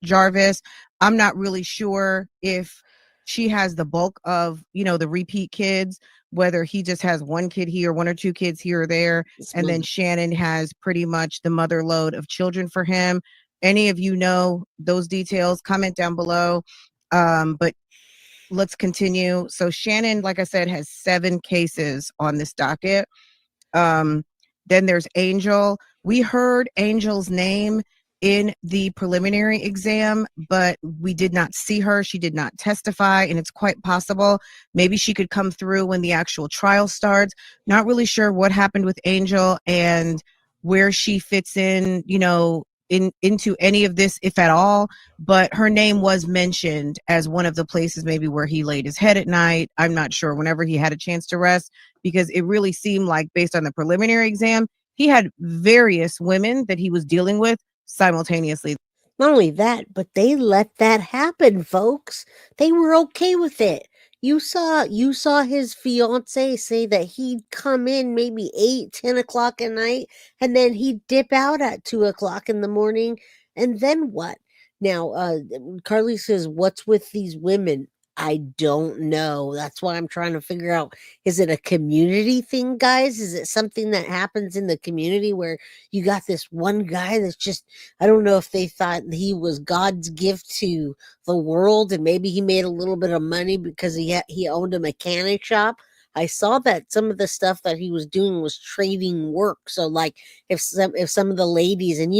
Jarvis. I'm not really sure if she has the bulk of, the repeat kids, whether he just has 1 kid here, 1 or 2 kids here or there. And then Shannon has pretty much the mother load of children for him. Any of you know those details, comment down below. But let's continue. So Shannon, like I said, has 7 cases on this docket. Then there's Angel. We heard Angel's name in the preliminary exam, but we did not see her. She did not testify, and it's quite possible maybe she could come through when the actual trial starts. Not really sure what happened with Angel and where she fits in, into any of this, if at all, but her name was mentioned as one of the places maybe where he laid his head at night. I'm not sure, whenever he had a chance to rest, because it really seemed like, based on the preliminary exam, he had various women that he was dealing with simultaneously. Not only that, but they let that happen, folks. They were okay with it. You saw his fiance say that he'd come in maybe 8, 10 o'clock at night, and then he'd dip out at 2 o'clock in the morning. And then what? Now, Carly says, "What's with these women?" I don't know. That's why I'm trying to figure out. Is it a community thing, guys? Is it something that happens in the community where you got this one guy that's just, I don't know if they thought he was God's gift to the world, and maybe he made a little bit of money because he owned a mechanic shop. I saw that some of the stuff that he was doing was trading work. So like if some of the ladies, and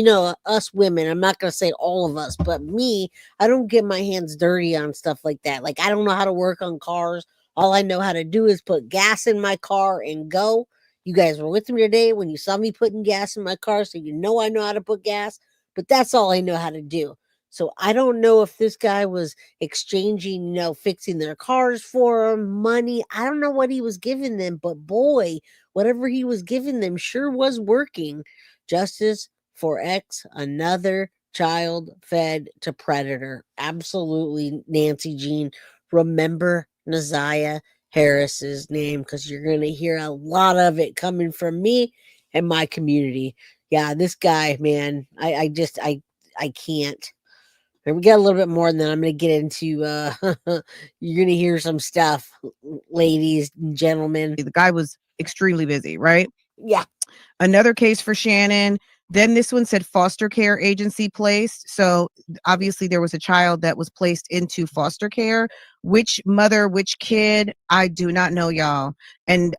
us women, I'm not going to say all of us, but me, I don't get my hands dirty on stuff like that. Like I don't know how to work on cars. All I know how to do is put gas in my car and go. You guys were with me today when you saw me putting gas in my car, so I know how to put gas, but that's all I know how to do. So I don't know if this guy was exchanging, fixing their cars for him, money. I don't know what he was giving them, but boy, whatever he was giving them sure was working. Justice for X, another child fed to predator. Absolutely, Nancy Jean. Remember NaZiyah Harris's name, because you're going to hear a lot of it coming from me and my community. Yeah, this guy, man, I can't. And we got a little bit more, and then I'm going to get into, you're going to hear some stuff, ladies and gentlemen. The guy was extremely busy, right? Yeah. Another case for Shannon. Then this one said foster care agency placed. So obviously there was a child that was placed into foster care. Which mother, which kid, I do not know, y'all. And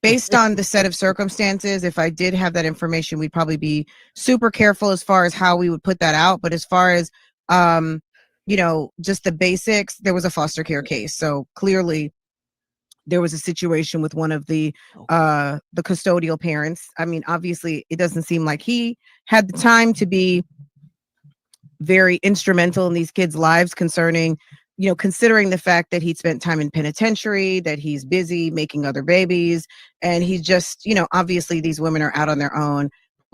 based on the set of circumstances, if I did have that information, we'd probably be super careful as far as how we would put that out. But as far as just the basics, there was a foster care case. So clearly there was a situation with one of the custodial parents. I mean, obviously it doesn't seem like he had the time to be very instrumental in these kids' lives concerning, considering the fact that he'd spent time in penitentiary, that he's busy making other babies, and he's just, obviously these women are out on their own,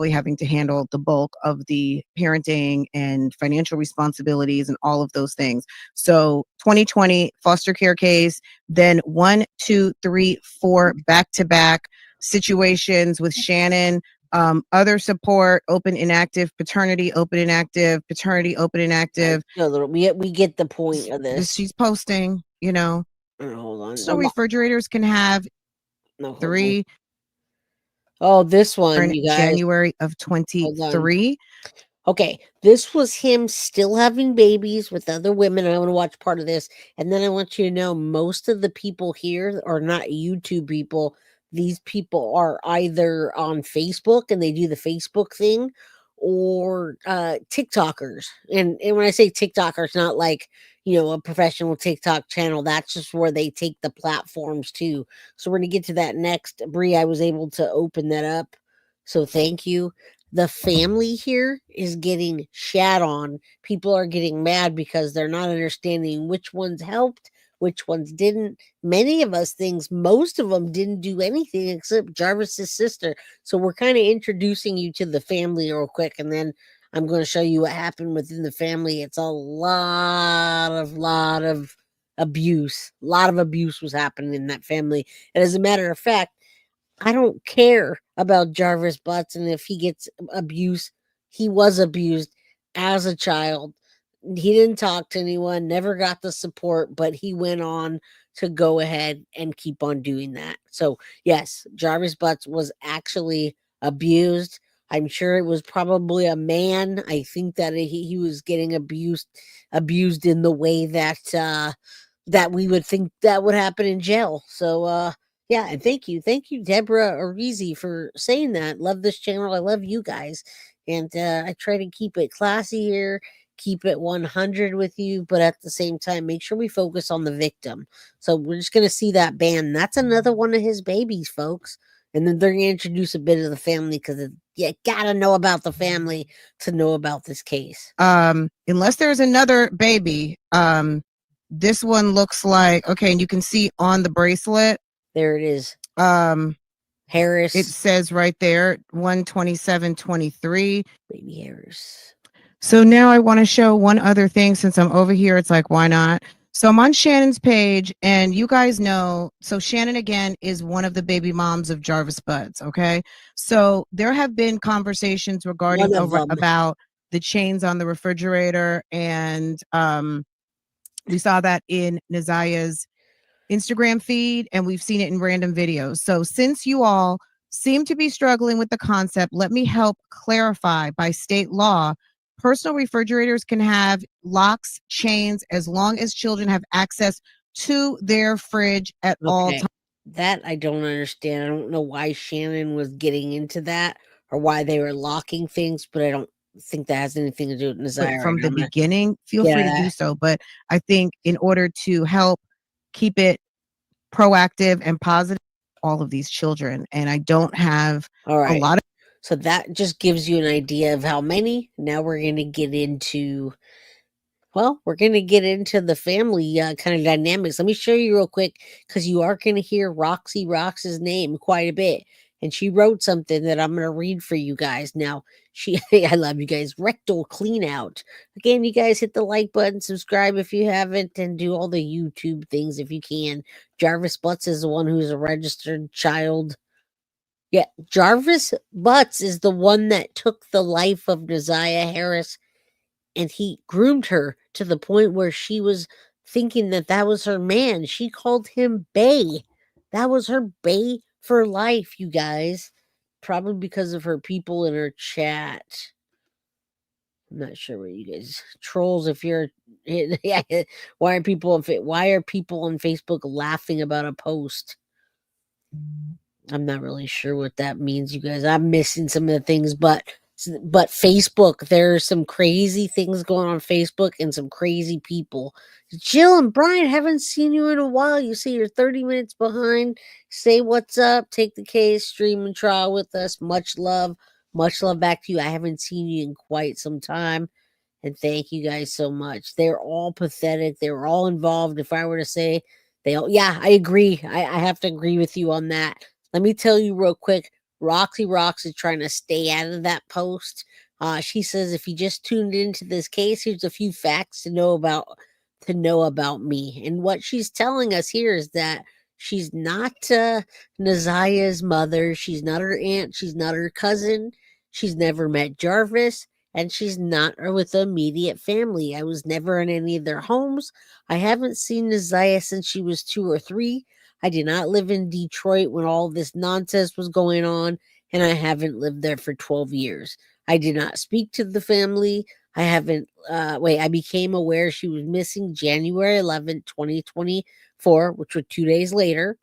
having to handle the bulk of the parenting and financial responsibilities and all of those things. So 2020 foster care case, then 1, 2, 3, 4 back-to-back situations with Shannon. Other support, open inactive, paternity, open inactive, paternity, open inactive. We get the point of this. She's posting, Hold on. So refrigerators can have 3. Oh, this one, you guys. January of 23. Okay, this was him still having babies with other women. I want to watch part of this. And then I want you to know most of the people here are not YouTube people. These people are either on Facebook and they do the Facebook thing, or TikTokers. And when I say TikTokers, not like, a professional TikTok channel. That's just where they take the platforms to. So we're going to get to that next. Bree, I was able to open that up. So thank you. The family here is getting shat on. People are getting mad because they're not understanding which ones helped, which ones didn't. Many of us think most of them didn't do anything except Jarvis's sister. So we're kind of introducing you to the family real quick, and then I'm going to show you what happened within the family. It's a lot of abuse. A lot of abuse was happening in that family. And as a matter of fact, I don't care about Jarvis Butts, and if he gets abused, he was abused as a child. He didn't talk to anyone, never got the support, but he went on to go ahead and keep on doing that. So yes, Jarvis Butts was actually abused. I'm sure it was probably a man. I think that he was getting abused in the way that that we would think that would happen in jail. So yeah, and thank you, Deborah Arizi, for saying that. Love this channel. I love you guys, and I try to keep it classy here, keep it 100 with you, but at the same time, make sure we focus on the victim. So we're just gonna see that ban. That's another one of his babies, folks. And then they're gonna introduce a bit of the family, because you gotta know about the family to know about this case. Unless there's another baby, this one looks like, okay, and you can see on the bracelet. There it is. Harris. It says right there, 12723. Baby Harris. So now I want to show one other thing since I'm over here. It's like, why not? So I'm on Shannon's page, and you guys know, so Shannon again is one of the baby moms of Jarvis Butts. Okay, so there have been conversations regarding about the chains on the refrigerator, and we saw that in NaZiyah's Instagram feed, and we've seen it in random videos. So since you all seem to be struggling with the concept, let me help clarify. By state law, personal refrigerators can have locks, chains, as long as children have access to their fridge at all times. That I don't understand. I don't know why Shannon was getting into that or why they were locking things, but I don't think that has anything to do with NaZiyah. From the beginning, feel free to do so. But I think in order to help keep it proactive and positive, all of these children, and I don't have a lot of. So that just gives you an idea of how many. Now we're going to get into, we're going to get into the family kind of dynamics. Let me show you real quick, because you are going to hear Roxy Rox's name quite a bit. And she wrote something that I'm going to read for you guys. Now, I love you guys. Rectal clean out. Again, you guys hit the like button, subscribe if you haven't, and do all the YouTube things if you can. Jarvis Butts is the one who's a registered child. Yeah, Jarvis Butts is the one that took the life of NaZiyah Harris, and he groomed her to the point where she was thinking that that was her man. She called him Bae. That was her Bae for life, you guys. Probably because of her people in her chat. I'm not sure what you guys trolls. If you're, why are people on Facebook laughing about a post? I'm not really sure what that means, you guys. I'm missing some of the things, but Facebook, there's some crazy things going on Facebook and some crazy people. Jill and Brian, haven't seen you in a while. You say you're 30 minutes behind. Say what's up. Take the case, stream and trial with us. Much love back to you. I haven't seen you in quite some time. And thank you guys so much. They're all pathetic. They were all involved. If I were to say I agree. I have to agree with you on that. Let me tell you real quick. Roxy Rocks is trying to stay out of that post. She says, if you just tuned into this case, here's a few facts to know about me. And what she's telling us here is that she's not NaZiyah's mother. She's not her aunt. She's not her cousin. She's never met Jarvis. And she's not with the immediate family. I was never in any of their homes. I haven't seen NaZiyah since she was 2 or 3. I did not live in Detroit when all this nonsense was going on, and I haven't lived there for 12 years. I did not speak to the family. I became aware she was missing January 11th, 2024, which was 2 days later,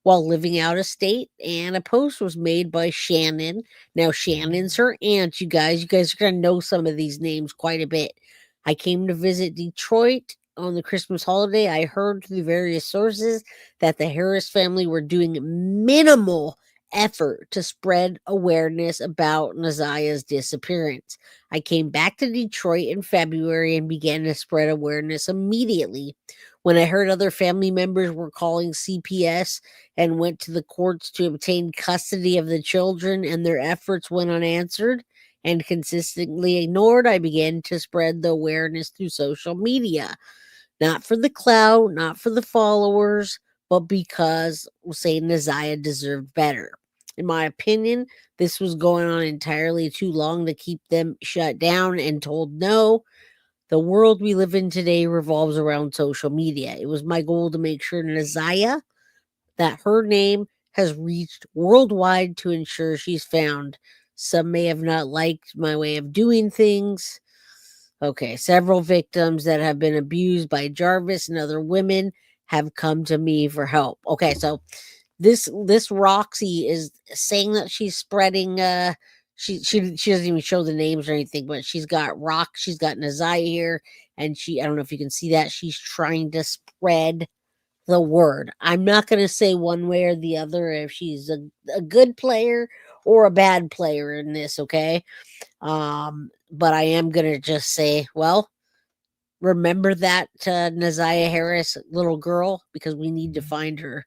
while living out of state, and a post was made by Shannon. Now, Shannon's her aunt, you guys. You guys are going to know some of these names quite a bit. I came to visit Detroit on the Christmas holiday. I heard through various sources that the Harris family were doing minimal effort to spread awareness about NaZiyah's disappearance. I came back to Detroit in February and began to spread awareness immediately. When I heard other family members were calling CPS and went to the courts to obtain custody of the children and their efforts went unanswered and consistently ignored, I began to spread the awareness through social media. Not for the clout, not for the followers, but because we'll say NaZiyah deserved better. In my opinion, this was going on entirely too long to keep them shut down and told no. The world we live in today revolves around social media. It was my goal to make sure NaZiyah, that her name has reached worldwide to ensure she's found. Some may have not liked my way of doing things. Okay, several victims that have been abused by Jarvis and other women have come to me for help. Okay, so this Roxy is saying that she's spreading she doesn't even show the names or anything, but she's got NaZiyah here, and I don't know if you can see that, she's trying to spread the word. I'm not going to say one way or the other if she's a good player or a bad player in this, okay? But I am going to just say, well, remember that NaZiyah Harris little girl, because we need to find her.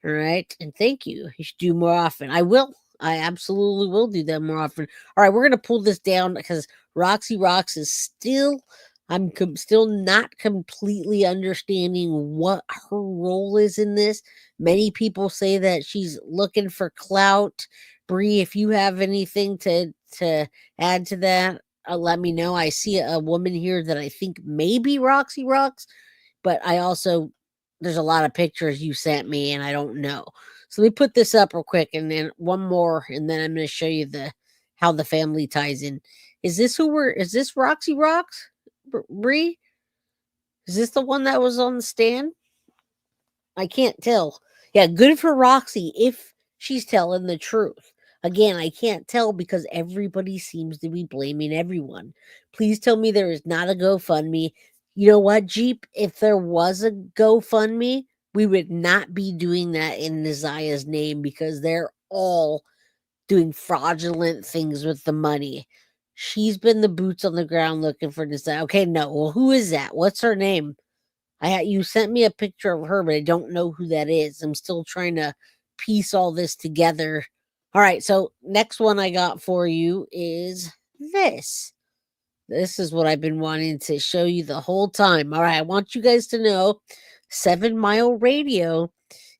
All right. And thank you. You should do more often. I will. I absolutely will do that more often. All right. We're going to pull this down because Roxy Rocks is still I'm still not completely understanding what her role is in this. Many people say that she's looking for clout. Bree, if you have anything to add to that, let me know. I see a woman here that I think may be Roxy Rocks, but I also there's a lot of pictures you sent me and I don't know. So let me put this up real quick and then one more and then I'm going to show you how the family ties in. Is this Roxy Rocks? Bree? Is this the one that was on the stand? I can't tell. Yeah, good for Roxy if she's telling the truth. Again, I can't tell because everybody seems to be blaming everyone. Please tell me there is not a GoFundMe. You know what, Jeep? If there was a GoFundMe, we would not be doing that in NaZiyah's name because they're all doing fraudulent things with the money. She's been the boots on the ground looking for NaZiyah. Okay, no. Well, who is that? What's her name? You sent me a picture of her, but I don't know who that is. I'm still trying to piece all this together. All right, so next one I got for you is this. This is what I've been wanting to show you the whole time. All right, I want you guys to know 7 Mile Radio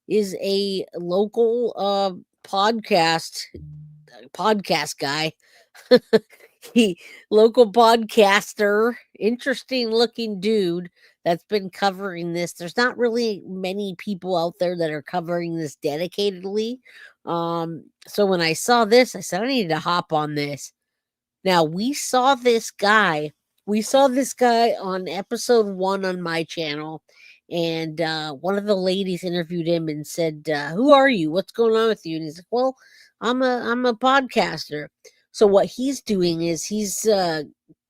is a local podcast guy. He local podcaster, interesting looking dude that's been covering this. There's not really many people out there that are covering this dedicatedly. So when I saw this, I said I needed to hop on this. Now we saw this guy on episode 1 on my channel, and one of the ladies interviewed him and said, "Who are you? What's going on with you?" And he's like, "Well, I'm a podcaster." So what he's doing is he's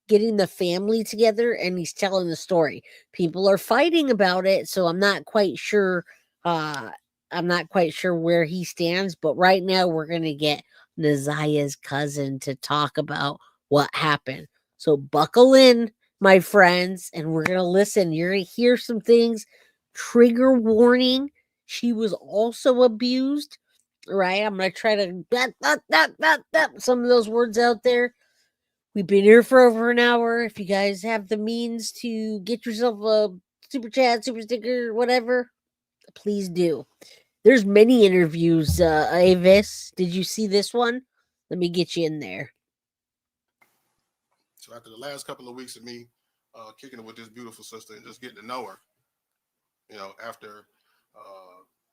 getting the family together and he's telling the story. People are fighting about it, so I'm not quite sure. I'm not quite sure where he stands, but right now we're gonna get NaZiyah's cousin to talk about what happened. So buckle in, my friends, and we're gonna listen. You're gonna hear some things. Trigger warning. She was also abused. Right? I'm gonna try to some of those words out there. We've been here for over an hour. If you guys have the means to get yourself a super chat, super sticker, whatever, please do. There's many interviews. Avis, did you see this one? Let me get you in there. So after the last couple of weeks of me kicking it with this beautiful sister and just getting to know her, after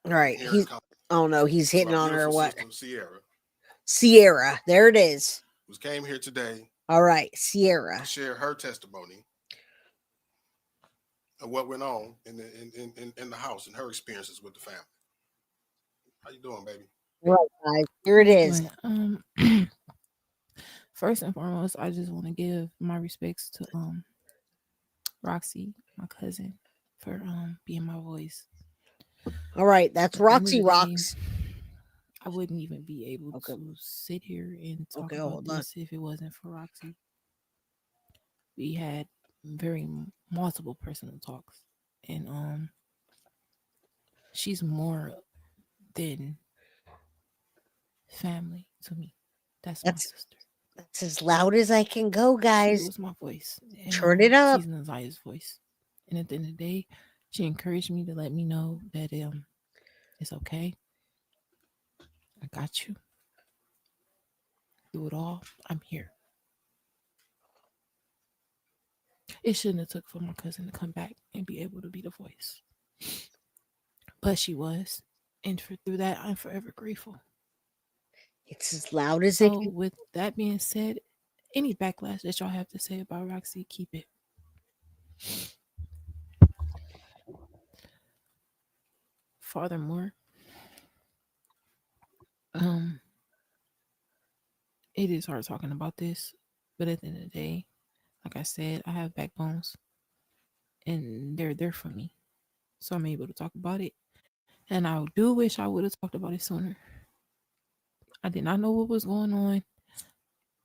all right, he's hitting on her. What? Sierra, there it is. Who came here today. All right, Sierra. To share her testimony of what went on in the house and her experiences with the family. How you doing, baby? Right, guys. Here it is. First and foremost, I just want to give my respects to Roxy, my cousin, for being my voice. All right, that's Roxy Rocks. I wouldn't even be able to sit here and talk about this if it wasn't for Roxy. We had very multiple personal talks, and she's more than family to me. That's my sister. That's as loud as I can go, guys. She was my voice. Turn it up. She's NaZiyah's voice. And at the end of the day, she encouraged me to let me know that it's okay. I got you. Do it all. I'm here. It shouldn't have took for my cousin to come back and be able to be the voice. But she was. And through that, I'm forever grateful. It's as loud as so it can. With that being said, any backlash that y'all have to say about Roxy, keep it. Furthermore, it is hard talking about this, but at the end of the day, like I said, I have backbones and they're there for me. So I'm able to talk about it. And I do wish I would have talked about it sooner. I did not know what was going on.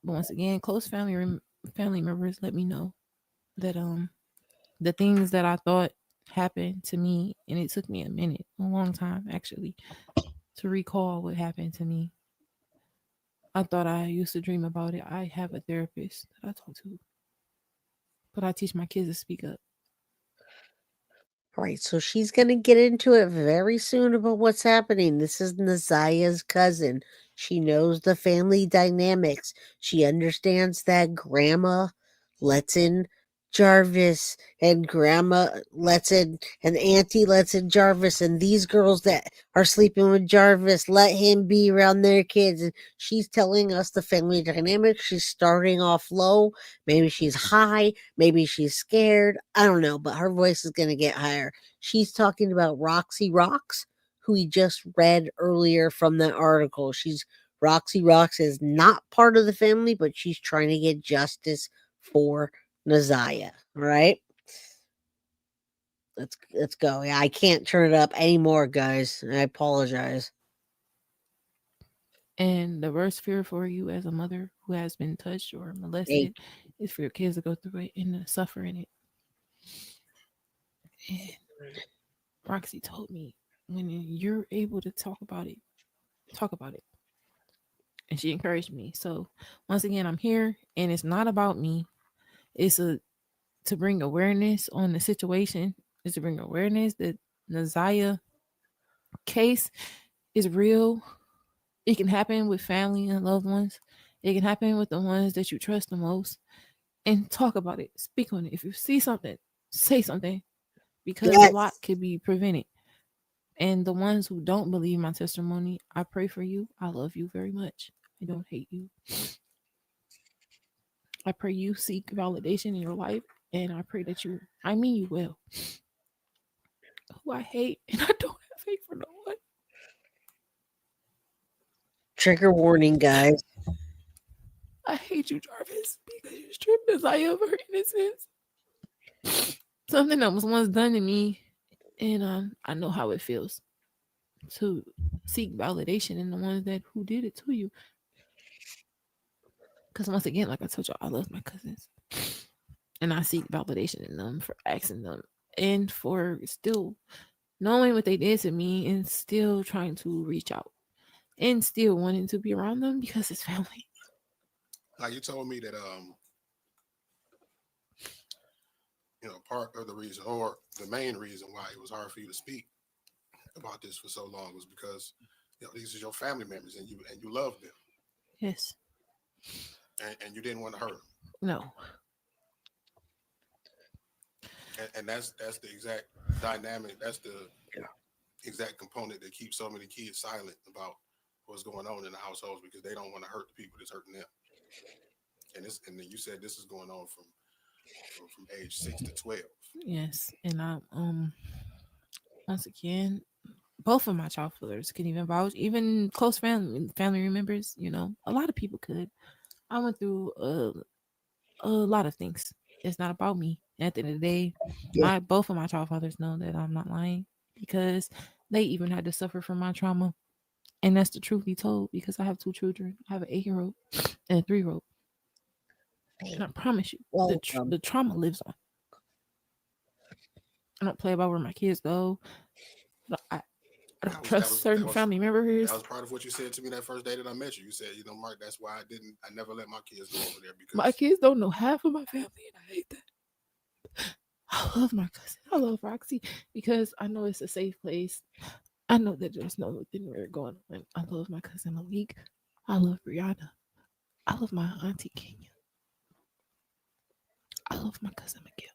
But once again, close family members let me know that the things that I thought happened to me, and it took me a long time actually, to recall what happened to me. I thought I used to dream about it. I have a therapist that I talk to. but I teach my kids to speak up. All right, so she's going to get into it very soon about what's happening. This is NaZiyah's cousin. She knows the family dynamics. She understands that grandma lets in Jarvis and grandma lets in and auntie lets in Jarvis, and these girls that are sleeping with Jarvis let him be around their kids. And she's telling us the family dynamics. She's starting off low. Maybe she's high. Maybe she's scared. I don't know, but her voice is going to get higher. She's talking about Roxy Rocks, who we just read earlier from that article. Roxy Rocks is not part of the family, but she's trying to get justice for NaZiyah. All right. Let's go. Yeah, I can't turn it up anymore, guys. I apologize. And the worst fear for you as a mother who has been touched or molested is for your kids to go through it and to suffer in it. And Roxy told me, when you're able to talk about it. And she encouraged me. So once again, I'm here, and it's not about me. It's to bring awareness on the situation. It's to bring awareness that NaZiyah case is real. It can happen with family and loved ones. It can happen with the ones that you trust the most. And talk about it. Speak on it. If you see something, say something. Because a lot could be prevented. And the ones who don't believe my testimony, I pray for you. I love you very much. I don't hate you. I pray you seek validation in your life. And I pray that I mean you well. Who I hate, and I don't have hate for no one. Trigger warning, guys. I hate you, Jarvis, because you stripped NaZiyah of her innocence. Something that was once done to me, and I know how it feels to seek validation in the ones who did it to you. Because once again, like I told you, I love my cousins, and I seek validation in them for asking them and for still knowing what they did to me and still trying to reach out and still wanting to be around them because it's family. Like you told me that, part of the reason or the main reason why it was hard for you to speak about this for so long was because, these are your family members and you love them. Yes. And you didn't want to hurt them. No. And that's the exact dynamic. That's the exact component that keeps so many kids silent about what's going on in the households because they don't want to hurt the people that's hurting them. And then you said this is going on from age 6 to 12. Yes, and I once again, both of my child fathers can even vouch, even close family members. A lot of people could. I went through a lot of things. It's not about me. At the end of the day, both of my child fathers know that I'm not lying because they even had to suffer from my trauma. And that's the truth be told because I have 2 children. I have an 8-year-old and a 3-year-old. And I promise you, the trauma lives on. I don't play about where my kids go. I don't trust certain family members. That was part of what you said to me that first day that I met you. You said, Mark, that's why I never let my kids go over there because my kids don't know half of my family, and I hate that. I love my cousin. I love Roxy because I know it's a safe place. I know that there's nothing weird going on. I love my cousin Malik. I love Brianna. I love my auntie Kenya. I love my cousin Miguel.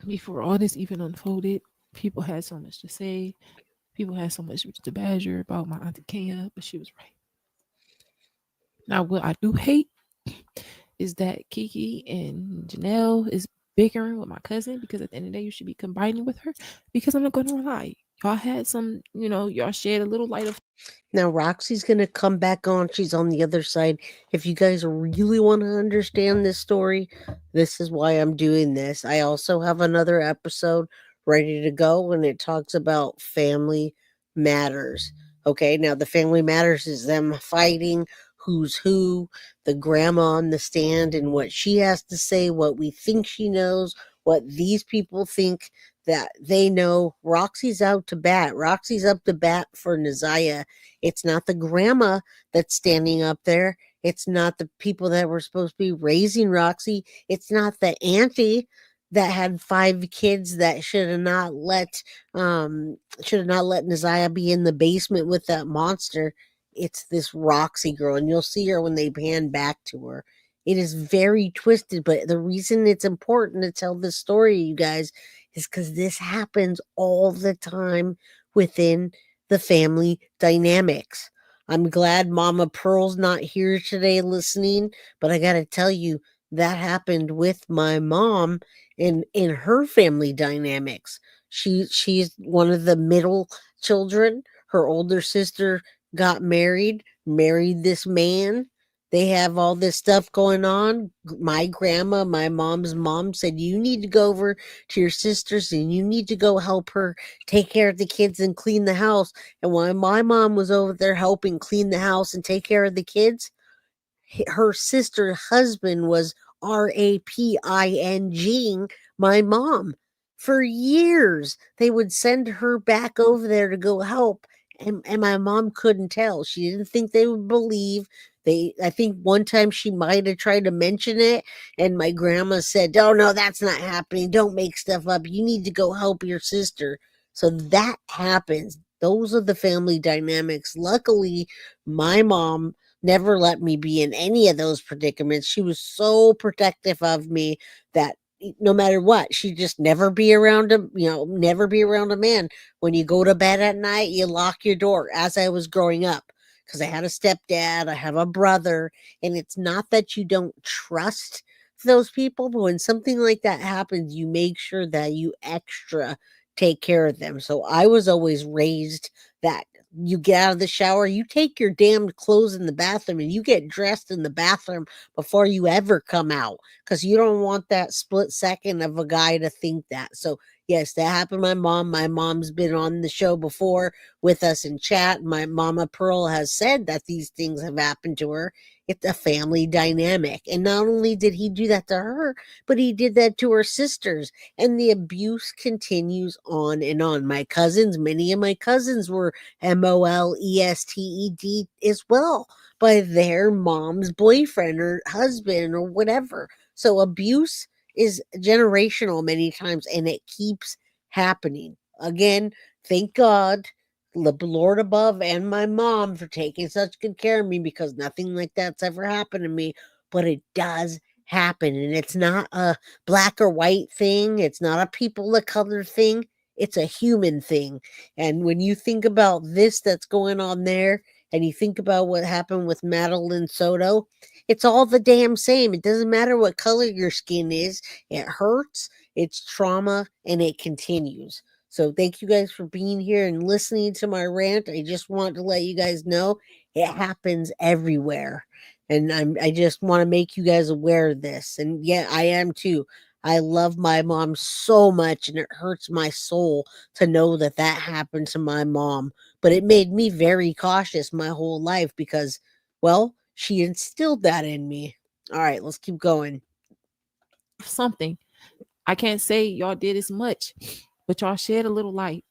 Before all this even unfolded, people had so much to say. People had so much to badger about my auntie Kenya, but she was right. Now, what I do hate is that Kiki and Janelle is bickering with my cousin because at the end of the day, you should be combining with her because I'm not going to lie. Y'all had some, y'all shared a little light of. Now, Roxy's going to come back on. She's on the other side. If you guys really want to understand this story, this is why I'm doing this. I also have another episode ready to go, and it talks about family matters. Okay, now the family matters is them fighting who's who, the grandma on the stand, and what she has to say, what we think she knows, what these people think that they know. Roxy's out to bat. Roxy's up to bat for NaZiyah. It's not the grandma that's standing up there. It's not the people that were supposed to be raising Roxy. It's not the auntie that had 5 kids that should have not let NaZiyah be in the basement with that monster. It's this Roxy girl, and you'll see her when they pan back to her. It is very twisted, but the reason it's important to tell this story, you guys, is because this happens all the time within the family dynamics. I'm glad Mama Pearl's not here today listening, but I got to tell you, that happened with my mom in her family dynamics. She's one of the middle children. Her older sister got married this man. They have all this stuff going on. My grandma, my mom's mom, said, you need to go over to your sister's and you need to go help her take care of the kids and clean the house. And while my mom was over there helping clean the house and take care of the kids, her sister's husband was raping my mom. For years, they would send her back over there to go help. And my mom couldn't tell. She didn't think they would believe. I think one time she might have tried to mention it, and my grandma said, oh, no, that's not happening. Don't make stuff up. You need to go help your sister. So that happens. Those are the family dynamics. Luckily, my mom never let me be in any of those predicaments. She was so protective of me that no matter what, she'd just never be around never be around a man. When you go to bed at night, you lock your door. As I was growing up, because I had a stepdad, I have a brother, and it's not that you don't trust those people, but when something like that happens, you make sure that you extra take care of them. So I was always raised that you get out of the shower, you take your damn clothes in the bathroom and you get dressed in the bathroom before you ever come out, because you don't want that split second of a guy to think that. So yes, that happened to my mom. My mom's been on the show before with us in chat. My Mama Pearl has said that these things have happened to her. It's a family dynamic. And not only did he do that to her, but he did that to her sisters. And the abuse continues on and on. Many of my cousins were molested as well by their mom's boyfriend or husband or whatever. So abuse is generational many times, and it keeps happening. Again, thank God, the Lord above and my mom for taking such good care of me, because nothing like that's ever happened to me, but it does happen. And it's not a black or white thing. It's not a people of color thing. It's a human thing. And when you think about this that's going on there, and you think about what happened with Madeline Soto, it's all the damn same. It doesn't matter what color your skin is. It hurts, it's trauma, and it continues. So thank you guys for being here and listening to my rant. I just want to let you guys know it happens everywhere. And I just want to make you guys aware of this. And yeah, I am too. I love my mom so much, and it hurts my soul to know that that happened to my mom. But it made me very cautious my whole life because, well, she instilled that in me. All right, let's keep going. Something. I can't say y'all did as much, but y'all shed a little light.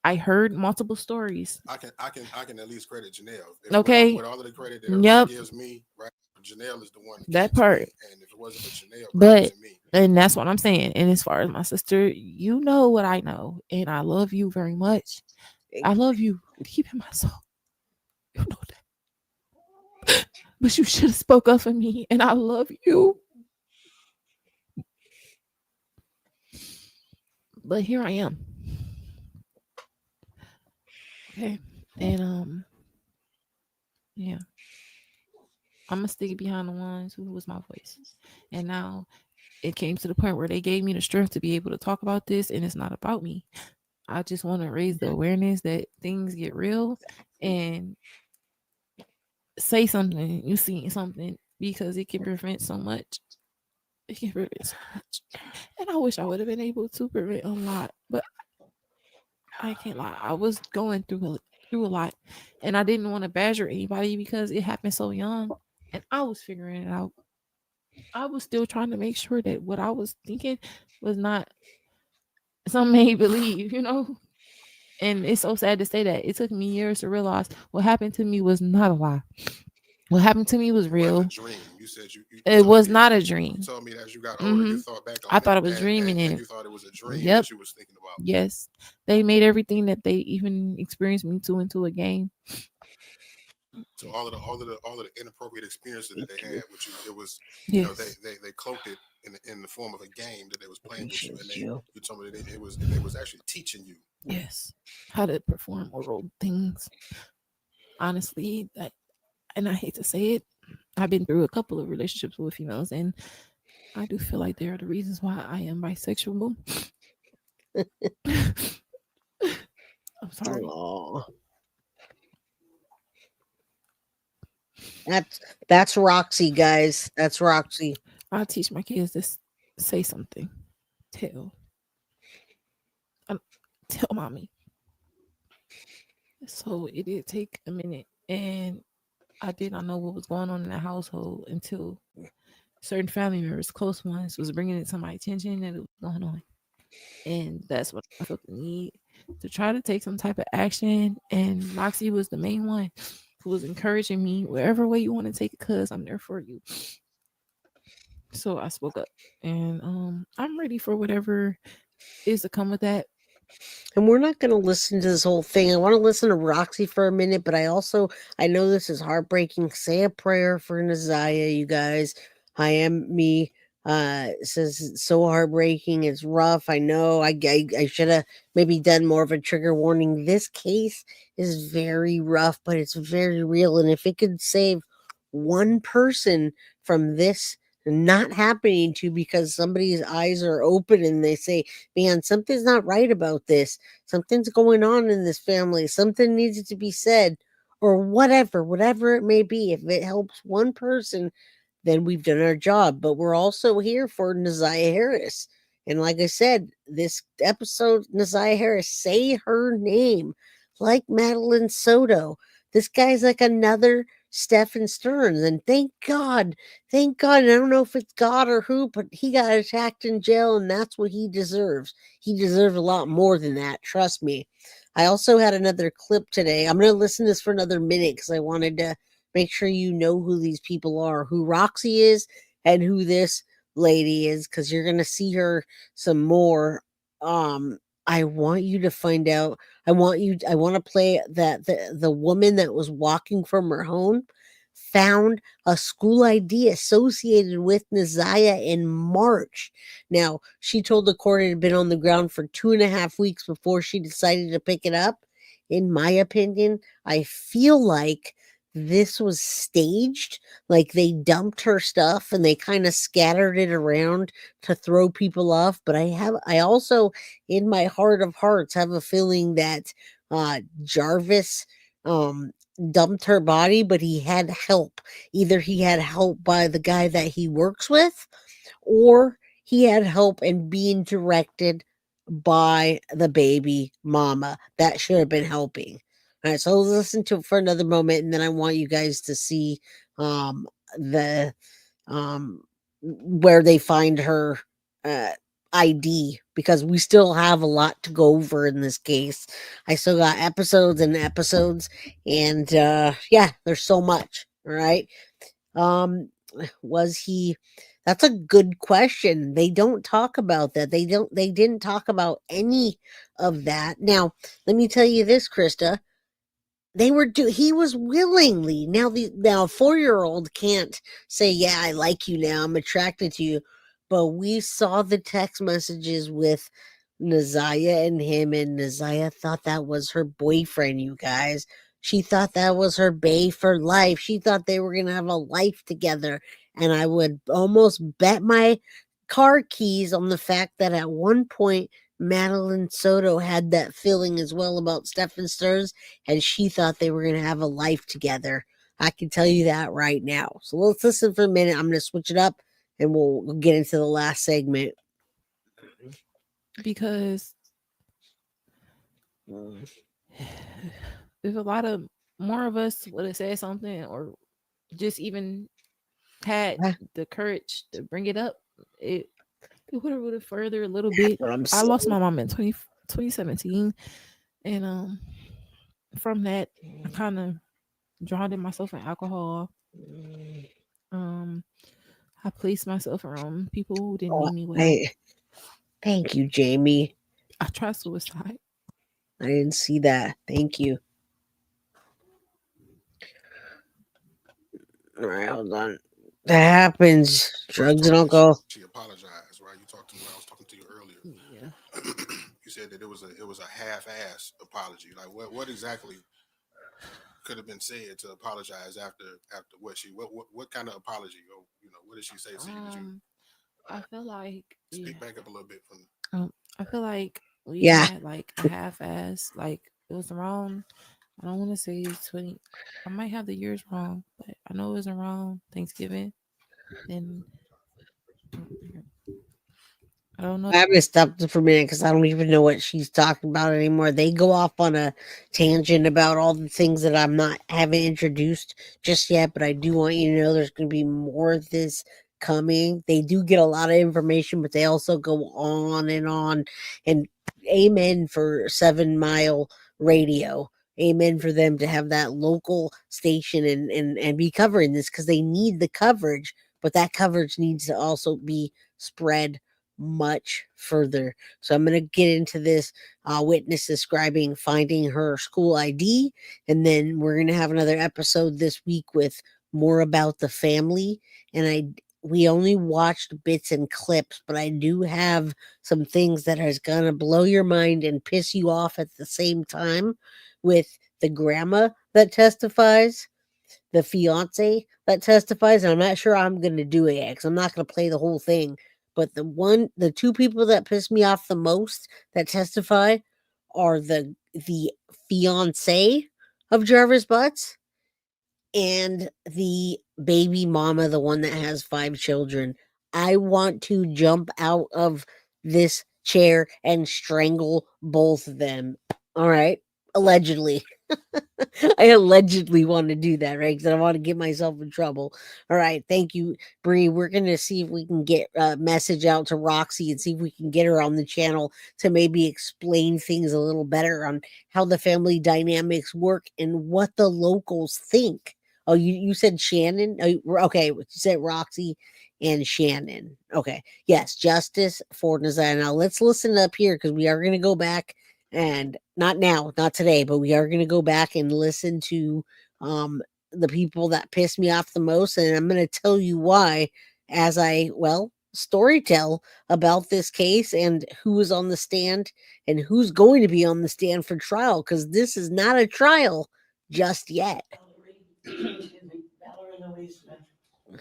I heard multiple stories. I can at least credit Janelle. Okay. With all of the credit that everybody gives me, right? Janelle is the one that part. And if it wasn't for Janelle, but and that's what I'm saying. And as far as my sister, you know what I know, and I love you very much. I love you deep in my soul. You know that. But you should have spoke up for me, and I love you. But here I am. Okay. And yeah. I'm gonna stick behind the ones who was my voice. And now it came to the point where they gave me the strength to be able to talk about this, and it's not about me. I just want to raise the awareness that things get real and say something. You see something, because it can prevent so much. It can prevent so much. And I wish I would have been able to prevent a lot, but I can't lie. I was going through a lot, and I didn't want to badger anybody because it happened so young, and I was figuring it out. I was still trying to make sure that what I was thinking was not something made believe, you know? And it's so sad to say that it took me years to realize what happened to me was not a lie. What happened to me was It wasn't real. a dream. You said you It told was me, not a dream. you told me that as you got older, you thought back on I it. thought it was dreaming and it. you thought it was a dream Yep. that you was thinking about. Yes. They made everything that they even experienced me to into a game. So all of the inappropriate experiences that they had with you, it was Yes. they cloaked it in the form of a game that they was playing with you, and you. you told me that they was actually teaching you. Yes. How to perform oral things. Honestly, and I hate to say it, I've been through a couple of relationships with females, and I do feel like they are the reasons why I am bisexual. I'm sorry. Oh. That's Roxy, guys. That's Roxy. I teach my kids to say something. Tell mommy. So it did take a minute, and I did not know what was going on in the household until certain family members, close ones, was bringing it to my attention that it was going on. And that's what I felt the need to try to take some type of action. And Roxy was the main one who was encouraging me, wherever way you want to take it, cuz I'm there for you. So I spoke up, and I'm ready for whatever is to come with that. And we're not going to listen to this whole thing. I want to listen to Roxy for a minute, but I know this is heartbreaking. Say a prayer for NaZiyah, you guys. I am me. Says it's so heartbreaking. It's rough. I know. I should have maybe done more of a trigger warning. This case is very rough, but it's very real. And if it could save one person from this not happening to because somebody's eyes are open and they say, man, something's not right about this. Something's going on in this family. Something needs to be said or whatever it may be. If it helps one person, then we've done our job. But we're also here for NaZiyah Harris. And like I said, this episode, NaZiyah Harris, say her name like Madeline Soto. This guy's like another Stephan Stearns. And thank God. I don't know if it's God or who, but he got attacked in jail, and that's what he deserves. He deserves a lot more than that. Trust me. I also had another clip today. I'm going to listen to this for another minute because I wanted to make sure you know who these people are, who Roxy is and who this lady is, because you're going to see her some more. I want you to find out. I want to play that the woman that was walking from her home found a school ID associated with NaZiyah in March. Now, she told the court it had been on the ground for 2.5 weeks before she decided to pick it up. In my opinion, I feel like this was staged, like they dumped her stuff and they kind of scattered it around to throw people off. But I also, in my heart of hearts, have a feeling that Jarvis dumped her body, but he had help. Either he had help by the guy that he works with, or he had help in being directed by the baby mama that should have been helping. All right, so let's listen to it for another moment, and then I want you guys to see the where they find her ID, because we still have a lot to go over in this case. I still got episodes and episodes, and yeah, there's so much. All right. Was he? That's a good question. They don't talk about that. They didn't talk about any of that. Now, let me tell you this, Krista. He was willingly. Now a 4-year-old can't say, yeah, I like you now, I'm attracted to you. But we saw the text messages with NaZiyah and him, and NaZiyah thought that was her boyfriend, you guys. She thought that was her bae for life. She thought they were gonna have a life together. And I would almost bet my car keys on the fact that at one point Madeline Soto had that feeling as well about Stephan Stearns, and she thought they were going to have a life together. I can tell you that right now. So let's listen for a minute. I'm going to switch it up, and we'll get into the last segment. Because if a lot of more of us would have said something, or just even had the courage to bring it up, it would have further a little bit. I lost my mom in 2017, and from that I kind of drowned in myself in alcohol, I placed myself around people who didn't mean me well. Thank you, Jamie. I tried suicide. I didn't see that. Thank you. All right, hold on. That happens. Drugs and alcohol. She apologized, right? You talked to me when I was talking to you earlier. Yeah. You said that it was a half-ass apology. Like what exactly could have been said to apologize after what kind of apology, or what did she say to you? Did you I feel like speak back up a little bit from I feel like we Yeah. had like a half-ass, like it was around. I don't want to say 20. I might have the years wrong, but I know it was around Thanksgiving. And I don't know. I'm gonna stop for a minute because I don't even know what she's talking about anymore. They go off on a tangent about all the things that haven't introduced just yet, but I do want you to know there's gonna be more of this coming. They do get a lot of information, but they also go on. And amen for 7 Mile Radio. Amen for them to have that local station and be covering this because they need the coverage, but that coverage needs to also be spread much further. So I'm going to get into this witness describing finding her school ID, and then we're going to have another episode this week with more about the family. And we only watched bits and clips, but I do have some things that is going to blow your mind and piss you off at the same time, with the grandma that testifies, the fiance that testifies, and I'm not sure I'm going to do it because I'm not going to play the whole thing. But the two people that piss me off the most that testify are the fiance of Jarvis Butts and the baby mama, the one that has 5 children. I want to jump out of this chair and strangle both of them. All right. Allegedly. I allegedly want to do that, right? Because I want to get myself in trouble. All right. Thank you, Bree. We're going to see if we can get a message out to Roxy and see if we can get her on the channel to maybe explain things a little better on how the family dynamics work and what the locals think. Oh, you said Shannon? Oh, okay. You said Roxy and Shannon. Okay. Yes. Justice for NaZiyah. Now let's listen up here because we are going to go back. And not now, not today, but we are going to go back and listen to the people that piss me off the most. And I'm going to tell you why as I, storytell about this case and who is on the stand and who's going to be on the stand for trial, because this is not a trial just yet.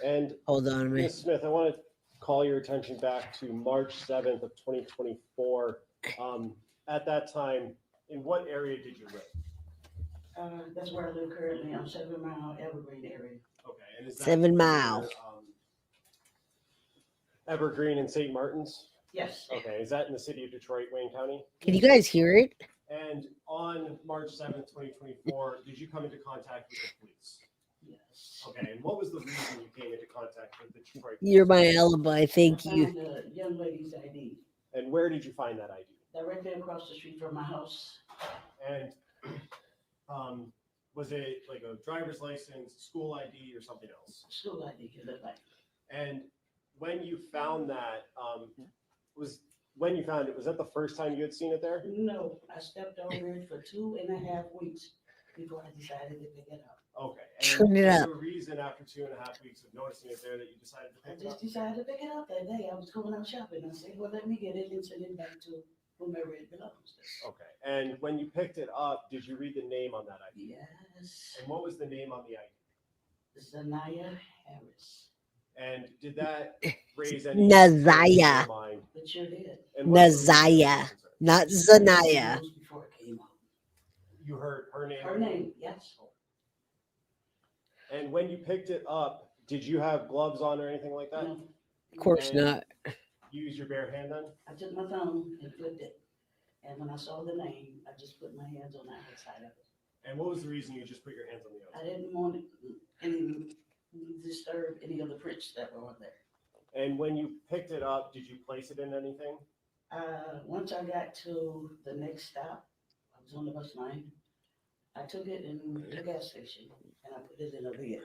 And hold on a minute. Ms. Smith, I want to call your attention back to March 7th of 2024. At that time, in what area did you live? That's where I live currently. I'm 7 Mile Evergreen area. Okay, and is that 7 Mile. Evergreen and St. Martin's? Yes. Okay, is that in the city of Detroit, Wayne County? Can you guys hear it? And on March 7th, 2024, did you come into contact with the police? Yes. Okay, and what was the reason you came into contact with the Detroit police? You're my alibi. Thank you. I found a young lady's ID. And where did you find that ID? Directly across the street from my house. And was it like a driver's license, school ID, or something else? School ID, you look like. And when you found that, was that the first time you had seen it there? No, I stepped over it for 2.5 weeks before I decided to pick it up. Okay. Turn it was up. there a reason after 2.5 weeks of noticing it there that you decided to pick it up? I just decided to pick it up that day. I was going out shopping. I said, well, let me get it and send it back to whomever it belongs to. Okay. And when you picked it up, did you read the name on that ID? Yes. And what was the name on the ID? NaZiyah Harris. And did that raise any NaZiyah. in your mind? It sure did. And what's the reason NaZiyah, you're concerned? not Zanaya. Before it came out. You heard her name? Her name, yes. And when you picked it up, did you have gloves on or anything like that? No. Of course And not. You used your bare hand then? I took my thumb and flipped it. And when I saw the name, I just put my hands on the outside of it. And what was the reason you just put your hands on the outside? I didn't want any disturb any of the prints that were on there. And when you picked it up, did you place it in anything? Once I got to the next stop, I was on the bus line. I took it in the gas station and I put it in a lid.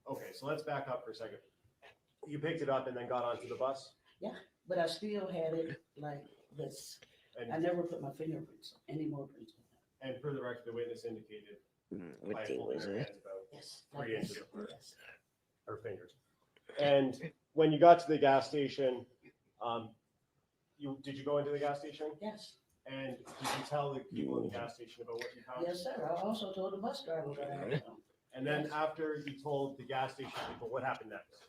Okay, so let's back up for a second. You picked it up and then got onto the bus? Yeah, but I still had it like this. I never put my fingerprints, any more prints. And for the record, the witness indicated What by day holding was her it? hands about Yes. 3 inches apart, her fingers. And when you got to the gas station, did you go into the gas station? Yes. And did you tell the people in the gas station about what you found? Yes, sir. I also told the bus driver what I had found. And then after you told the gas station people, what happened next?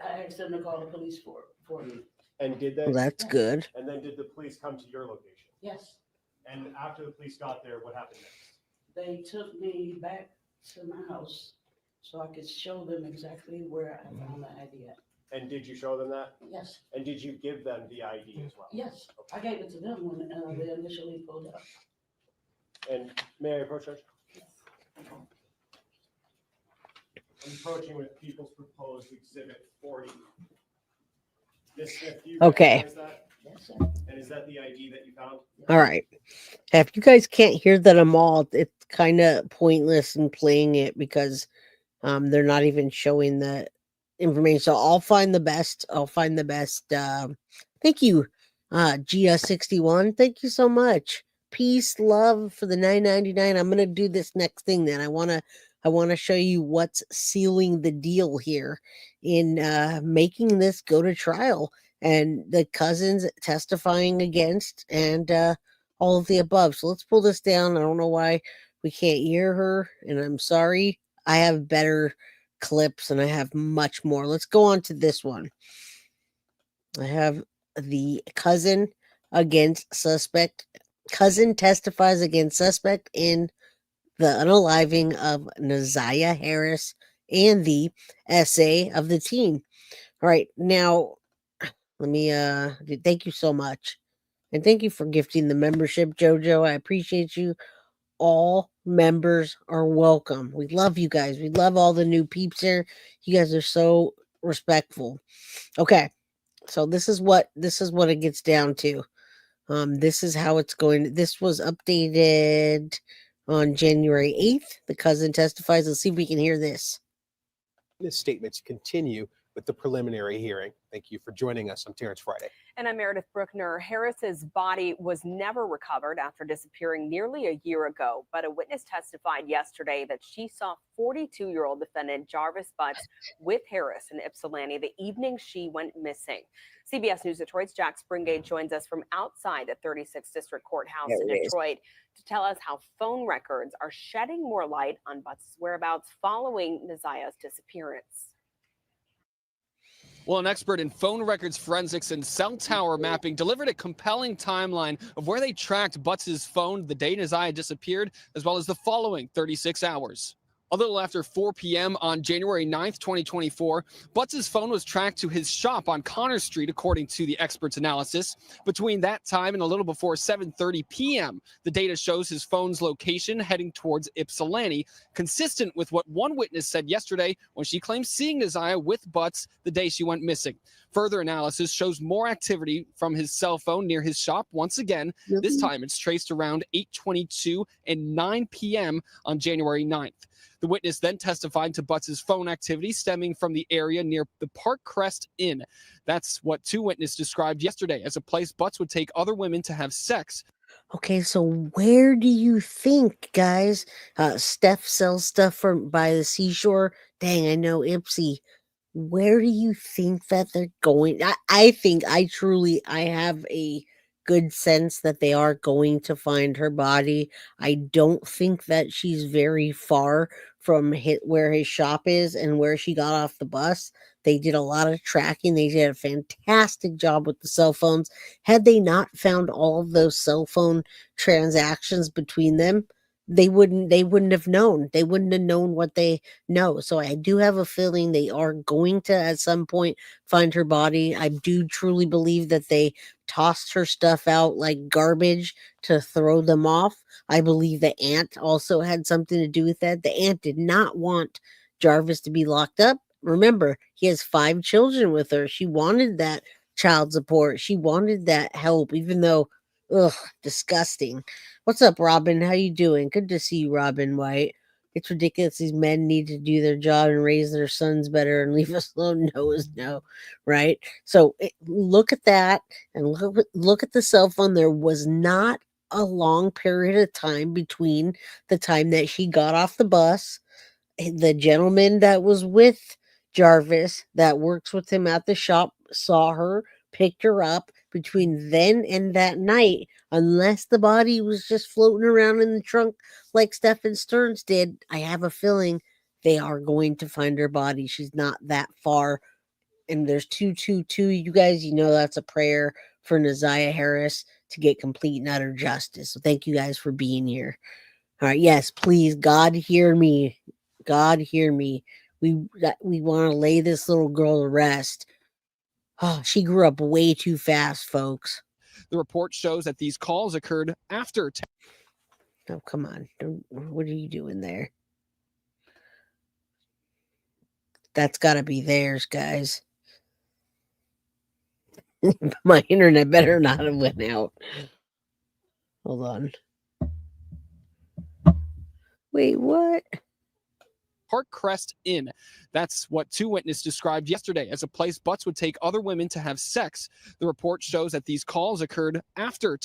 I asked them to call the police for me. And did they? Well, that's Yes. good. And then did the police come to your location? Yes. And after the police got there, what happened next? They took me back to my house so I could show them exactly where I found the ID at. And did you show them that? Yes. And did you give them the ID as well? Yes. I gave it to them when they initially pulled up. And may I approach, Judge? I'm approaching with People's Proposed Exhibit 40. Ms. Smith, do you Okay. recognize that? Yes, sir. And is that the ID that you found? All right. If you guys can't hear that I'm all, it's kind of pointless in playing it because they're not even showing the information. So I'll find the best. Thank you, Gia61. Thank you so much. Peace, love for the $9.99. I'm gonna do this next thing. Then I wanna show you what's sealing the deal here in making this go to trial and the cousins testifying against and all of the above. So let's pull this down. I don't know why we can't hear her, and I'm sorry. I have better clips and I have much more. Let's go on to this one. I have the cousin against suspect. Cousin testifies against suspect in the unaliving of NaZiyah Harris and the essay of the teen. All right, now let me thank you so much. And thank you for gifting the membership, Jojo. I appreciate you. All members are welcome. We love you guys. We love all the new peeps here. You guys are so respectful. Okay. So this is what it gets down to. This is how it's going. This was updated on January 8th. The cousin testifies. Let's see if we can hear this. Witness statements continue with the preliminary hearing. Thank you for joining us. I'm Terrence Friday. And I'm Meredith Bruckner. Harris's body was never recovered after disappearing nearly a year ago, but a witness testified yesterday that she saw 42-year-old defendant Jarvis Butts with Harris in Ypsilanti the evening she went missing. CBS News Detroit's Jack Springate joins us from outside the 36th District Courthouse in Detroit to tell us how phone records are shedding more light on Butts' whereabouts following NaZiyah's disappearance. Well, an expert in phone records forensics and cell tower mapping delivered a compelling timeline of where they tracked Butts' phone the day NaZiyah disappeared, as well as the following 36 hours. A little after 4 p.m. on January 9th, 2024, Butts' phone was tracked to his shop on Connor Street, according to the expert's analysis. Between that time and a little before 7:30 p.m., the data shows his phone's location heading towards Ypsilanti, consistent with what one witness said yesterday when she claimed seeing NaZiyah with Butts the day she went missing. Further analysis shows more activity from his cell phone near his shop once again. This time it's traced around 8:22 and 9 p.m. on January 9th. The witness then testified to Butts' phone activity stemming from the area near the Park Crest Inn. That's what two witnesses described yesterday as a place Butts would take other women to have sex. Okay, so where do you think, guys? Steph sells stuff by the seashore. Dang, I know Ipsy. Where do you think that they're going? I think I have a good sense that they are going to find her body. I don't think that she's very far from where his shop is and where she got off the bus. They did a lot of tracking. They did a fantastic job with the cell phones. Had they not found all of those cell phone transactions between them, they wouldn't have known. They wouldn't have known what they know. So I do have a feeling they are going to at some point find her body. I do truly believe that they tossed her stuff out like garbage to throw them off. I believe the aunt also had something to do with that. The aunt did not want Jarvis to be locked up. Remember, he has 5 children with her. She wanted that child support. She wanted that help, even though, ugh, disgusting. What's up, Robin? How you doing? Good to see you, Robin White. It's ridiculous. These men need to do their job and raise their sons better and leave us alone. No is no, right? So look at that and look at the cell phone. There was not a long period of time between the time that she got off the bus. The gentleman that was with Jarvis that works with him at the shop saw her, picked her up between then and that night, unless the body was just floating around in the trunk like Stephan Stearns did. I have a feeling they are going to find her body. She's not that far. And there's 222. You guys, you know that's a prayer for NaZiyah Harris to get complete and utter justice. So thank you guys for being here. All right, yes, please, God hear me. God hear me. We want to lay this little girl to rest. Oh, she grew up way too fast, folks. The report shows that these calls occurred after. Oh, come on. What are you doing there? That's got to be theirs, guys. My internet better not have went out. Hold on. Wait, what? Parkcrest Inn. That's what two witnesses described yesterday as a place Butts would take other women to have sex. The report shows that these calls occurred after.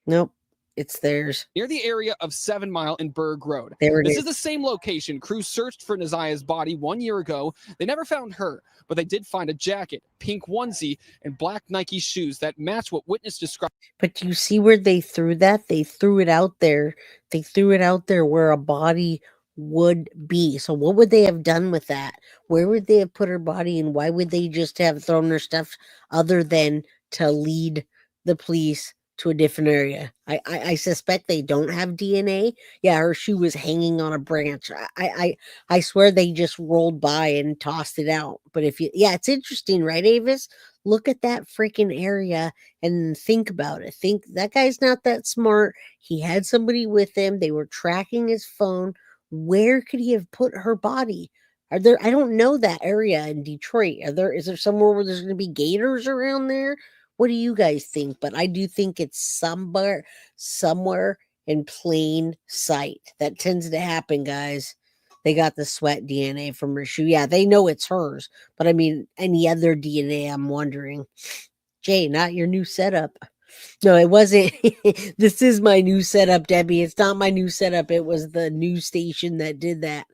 Nope, it's theirs. Near the area of 7 Mile and Berg Road. There it This is. is the same location. Crews searched for NaZiyah's body 1 year ago. They never found her, but they did find a jacket, pink onesie, and black Nike shoes that match what witness described. But do you see where they threw that? They threw it out there. They threw it out there where a body would be. So what would they have done with that? Where would they have put her body, and why would they just have thrown her stuff other than to lead the police to a different area? I suspect they don't have DNA. Yeah, her shoe was hanging on a branch. I swear they just rolled by and tossed it out. But yeah, it's interesting, right, Avis? Look at that freaking area and think about it. Think that guy's not that smart. He had somebody with him. They were tracking his phone. Where could he have put her body? I don't know that area in Detroit. Is there somewhere where there's going to be gators around there? What do you guys think? But I do think it's somewhere in plain sight. That tends to happen, guys. They got the sweat DNA from her shoe. Yeah, they know it's hers. But I mean, any other DNA, I'm wondering. Jay, not your new setup. No, it wasn't. This is my new setup, Debbie. It's not my new setup. It was the news station that did that.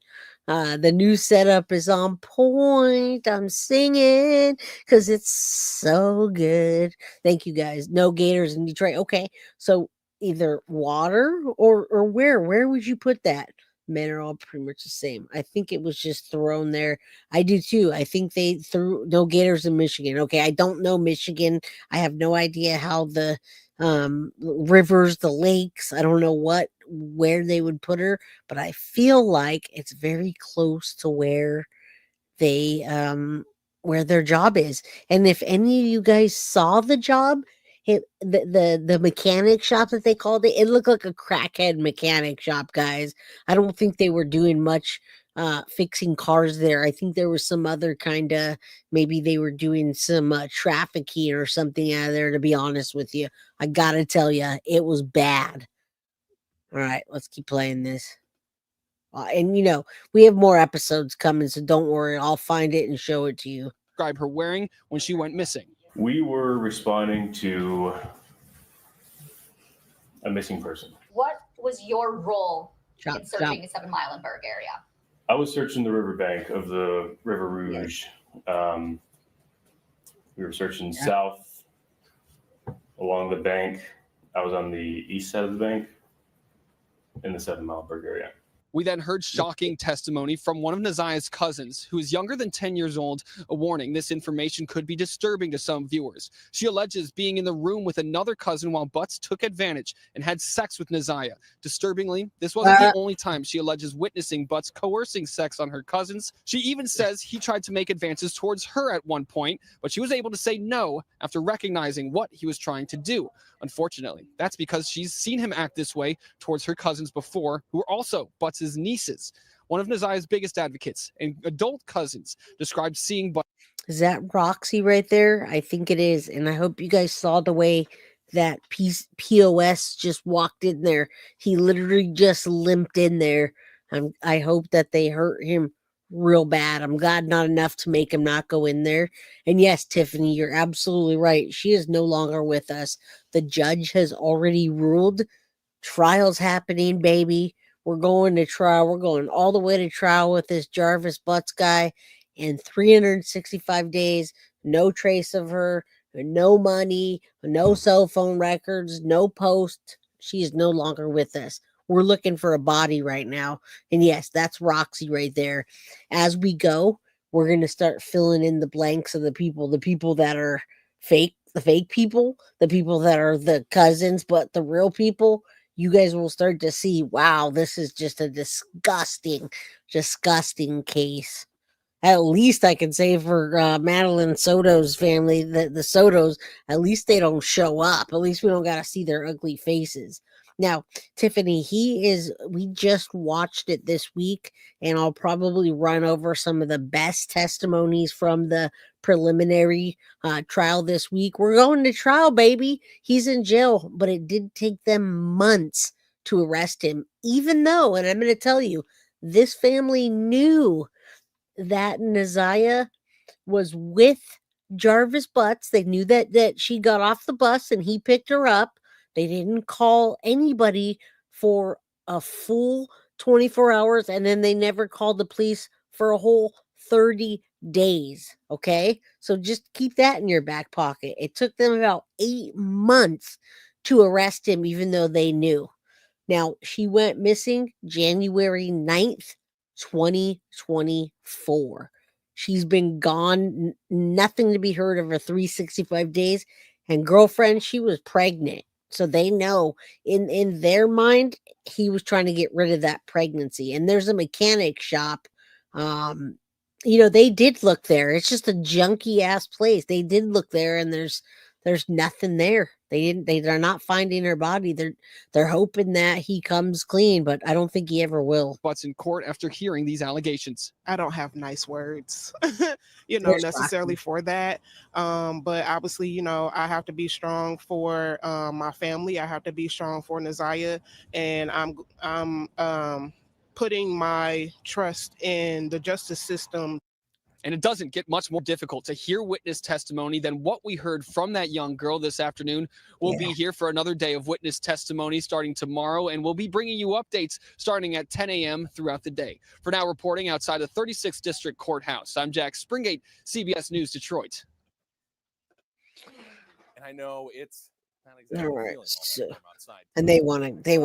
The new setup is on point. I'm singing because it's so good. Thank you, guys. No gators in Detroit. Okay, so either water or where? Where would you put that? Men are all pretty much the same. I think it was just thrown there. I do too. I think they threw no gators in Michigan. Okay, I don't know Michigan. I have no idea how the rivers, the lakes, I don't know where they would put her, but I feel like it's very close to where they where their job is. And if any of you guys saw the job, the mechanic shop that they called it looked like a crackhead mechanic shop, guys. I don't think they were doing much fixing cars there. I think there was some other kind of, maybe they were doing some trafficking or something out of there, to be honest with you. I gotta tell you, it was bad. All right, let's keep playing this. And we have more episodes coming, so don't worry. I'll find it and show it to you. Describe her wearing when she went missing. We were responding to a missing person. What was your role in searching the 7 Mile and Berg area? I was searching the riverbank of the River Rouge. We were searching south along the bank. I was on the east side of the bank in the 7 Mile Berg area. We then heard shocking testimony from one of NaZiyah's cousins, who is younger than 10 years old, a warning this information could be disturbing to some viewers. She alleges being in the room with another cousin while Butts took advantage and had sex with NaZiyah. Disturbingly, this wasn't the only time she alleges witnessing Butts coercing sex on her cousins. She even says he tried to make advances towards her at one point, but she was able to say no after recognizing what he was trying to do. Unfortunately, that's because she's seen him act this way towards her cousins before, who are also Butts' nieces. One of NaZiyah's biggest advocates and adult cousins described seeing Butts. Is that Roxy right there? I think it is. And I hope you guys saw the way that POS just walked in there. He literally just limped in there. I hope that they hurt him real bad. I'm glad not enough to make him not go in there. And yes, Tiffany, you're absolutely right. She is no longer with us. The judge has already ruled. Trial's happening, baby. We're going to trial. We're going all the way to trial with this Jarvis Butts guy. In 365 days, no trace of her, no money, no cell phone records, no post. She is no longer with us. We're looking for a body right now. And yes, that's Roxy right there. As we go, we're going to start filling in the blanks of the people that are fake, the fake people, the people that are the cousins, but the real people. You guys will start to see, wow, this is just a disgusting case. At least I can say for Madeline Soto's family, the Sotos, at least they don't show up. At least we don't got to see their ugly faces. Now, Tiffany, we just watched it this week, and I'll probably run over some of the best testimonies from the preliminary trial this week. We're going to trial, baby. He's in jail, but it did take them months to arrest him, even though, and I'm going to tell you, this family knew that NaZiyah was with Jarvis Butts. They knew that she got off the bus and he picked her up. They didn't call anybody for a full 24 hours, and then they never called the police for a whole 30 days. Okay? So just keep that in your back pocket. It took them about 8 months to arrest him, even though they knew. Now, she went missing January 9th, 2024. She's been gone, nothing to be heard of her 365 days. And girlfriend, she was pregnant. So they know in their mind, he was trying to get rid of that pregnancy. And there's a mechanic shop. They did look there. It's just a junky ass place. They did look there, and there's nothing there. They're not finding her body. They're hoping that he comes clean, but I don't think he ever will. Butts in court after hearing these allegations. I don't have nice words, There's necessarily for that. But obviously, I have to be strong for my family. I have to be strong for NaZiyah, and I'm putting my trust in the justice system. And it doesn't get much more difficult to hear witness testimony than what we heard from that young girl this afternoon. We'll be here for another day of witness testimony starting tomorrow, and we'll be bringing you updates starting at 10 a.m. throughout the day. For now, reporting outside the 36th District Courthouse, I'm Jack Springate, CBS News Detroit. And I know it's not exactly All right. feeling all that warm outside. And they want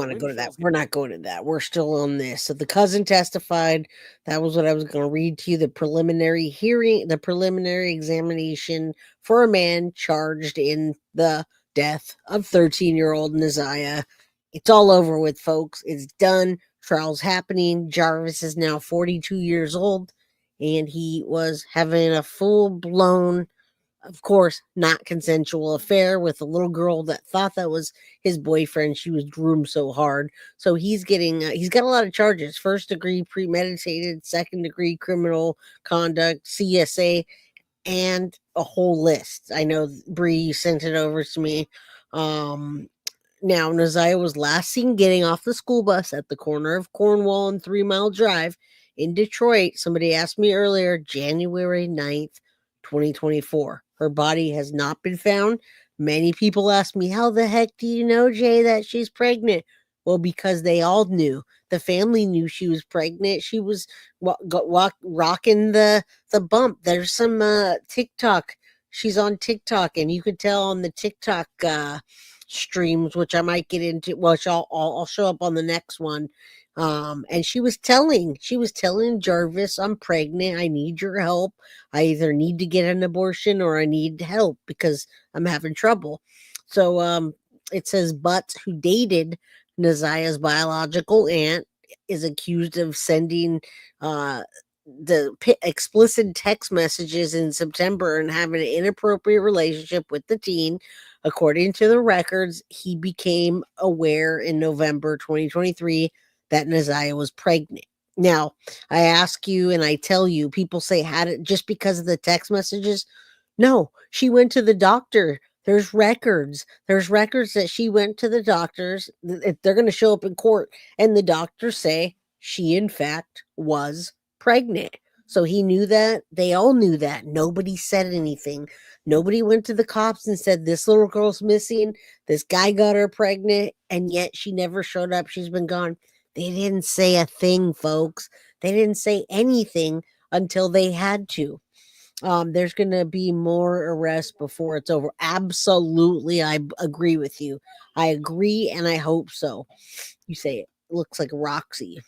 to go to that. We're not going to that. We're still on this. So the cousin testified. That was what I was going to read to you. The preliminary hearing, the preliminary examination for a man charged in the death of 13-year-old NaZiyah. It's all over with, folks. It's done. Trial's happening. Jarvis is now 42 years old, and he was having a full-blown, of course, not consensual affair with a little girl that thought that was his boyfriend. She was groomed so hard. So he's getting, he's got a lot of charges: 1st degree premeditated, 2nd degree criminal conduct, CSA, and a whole list. I know Bree sent it over to me. Now, NaZiyah was last seen getting off the school bus at the corner of Cornwall and 3 Mile Drive in Detroit. Somebody asked me earlier, January 9th, 2024. Her body has not been found. Many people ask me, how the heck do you know, Jay, that she's pregnant? Well, because they all knew. The family knew she was pregnant. She was rocking the bump. There's some TikTok. She's on TikTok, and you could tell on the TikTok streams, which I might get into, which I'll show up on the next one. And she was telling Jarvis, I'm pregnant. I need your help. I either need to get an abortion or I need help because I'm having trouble. So it says Butts, who dated NaZiyah's biological aunt, is accused of sending the explicit text messages in September and having an inappropriate relationship with the teen. According to the records, he became aware in November 2023 that NaZiyah was pregnant. Now, I ask you and I tell you, people say, had it just because of the text messages? No, she went to the doctor. There's records. There's records that she went to the doctors. They're going to show up in court, and the doctors say she in fact was pregnant. So he knew that. They all knew that. Nobody said anything. Nobody went to the cops and said, this little girl's missing. This guy got her pregnant, and yet she never showed up. She's been gone. They didn't say a thing, folks. They didn't say anything until they had to. There's going to be more arrests before it's over. Absolutely. I agree with you. I agree, and I hope so. You say it looks like Roxy.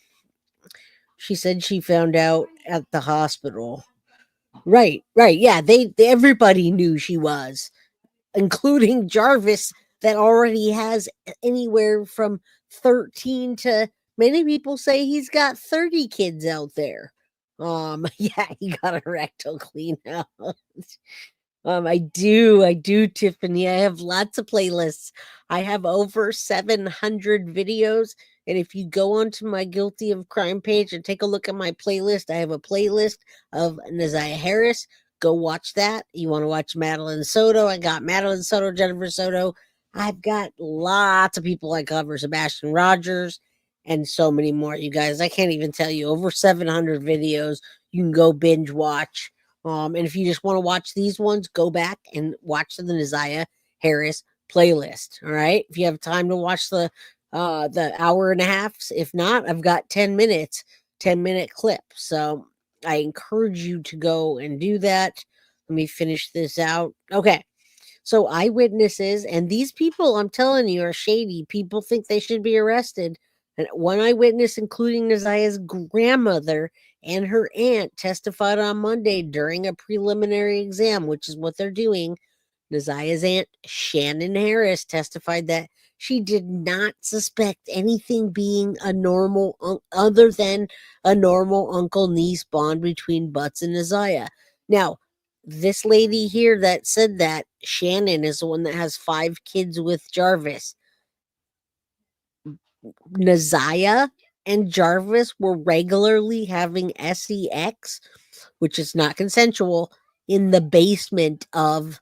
She said she found out at the hospital. Right. Yeah, everybody knew she was, including Jarvis, that already has anywhere from 13 to, many people say he's got 30 kids out there. Yeah, he got a rectal clean out. I do, Tiffany. I have lots of playlists. I have over 700 videos. And if you go onto my Guilty of Crime page and take a look at my playlist, I have a playlist of NaZiyah Harris. Go watch that. You want to watch Madeline Soto? I got Madeline Soto, Jennifer Soto. I've got lots of people I cover, Sebastian Rogers, and so many more. You guys, I can't even tell you. Over 700 videos. You can go binge watch. And if you just want to watch these ones, go back and watch the NaZiyah Harris playlist. All right. If you have time to watch the hour and a half, if not, I've got 10 minutes, 10-minute clip. So I encourage you to go and do that. Let me finish this out. Okay. So eyewitnesses, and these people, I'm telling you, are shady. People think they should be arrested. And one eyewitness, including NaZiyah's grandmother and her aunt, testified on Monday during a preliminary exam, which is what they're doing. NaZiyah's aunt, Shannon Harris, testified that she did not suspect anything being a normal, other than a normal uncle-niece bond between Butts and NaZiyah. Now, this lady here that said that, Shannon, is the one that has 5 kids with Jarvis. NaZiyah and Jarvis were regularly having sex, which is not consensual, in the basement of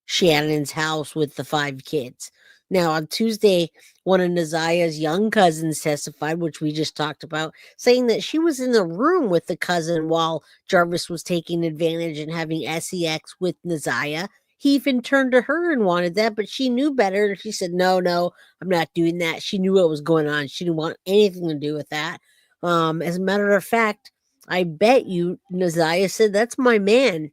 Shannon's house with the 5 kids. Now, on Tuesday, one of NaZiyah's young cousins testified, which we just talked about, saying that she was in the room with the cousin while Jarvis was taking advantage and having sex with NaZiyah. He even turned to her and wanted that, but she knew better. She said, no, I'm not doing that. She knew what was going on. She didn't want anything to do with that. As a matter of fact, I bet you NaZiyah said, that's my man.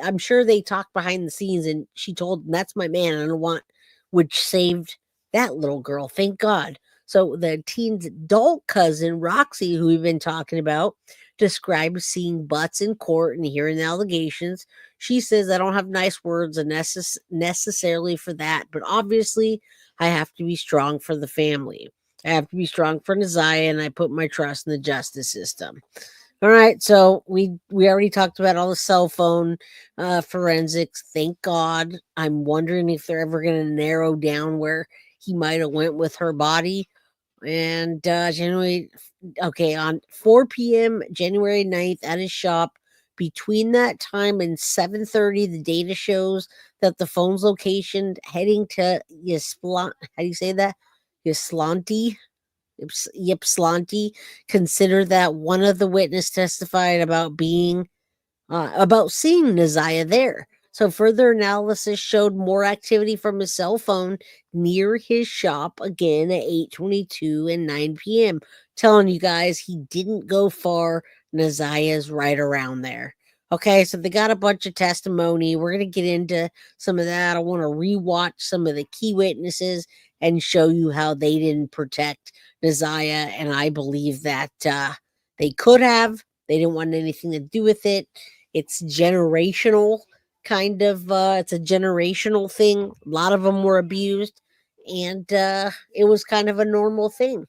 I'm sure they talked behind the scenes, and she told him, that's my man. I don't want, which saved that little girl. Thank God. So the teen's adult cousin, Roxy, who we've been talking about, described seeing Butts in court and hearing the allegations. She says, I don't have nice words necessarily for that, but obviously I have to be strong for the family. I have to be strong for NaZiyah, and I put my trust in the justice system. All right, so we already talked about all the cell phone forensics. Thank God. I'm wondering if they're ever going to narrow down where he might have went with her body. And on 4 p.m. January 9th at his shop, between that time and 7:30, the data shows that the phone's location heading to how do you say that? Ypsilanti. Consider that one of the witnesses testified about seeing NaZiyah there. So further analysis showed more activity from his cell phone near his shop again at 8:22 and 9 p.m. Telling you guys, he didn't go far. NaZiyah's right around there. Okay, so they got a bunch of testimony. We're going to get into some of that. I want to rewatch some of the key witnesses and show you how they didn't protect NaZiyah. And I believe that they could have. They didn't want anything to do with it. It's generational, kind of. It's a generational thing. A lot of them were abused, and it was kind of a normal thing.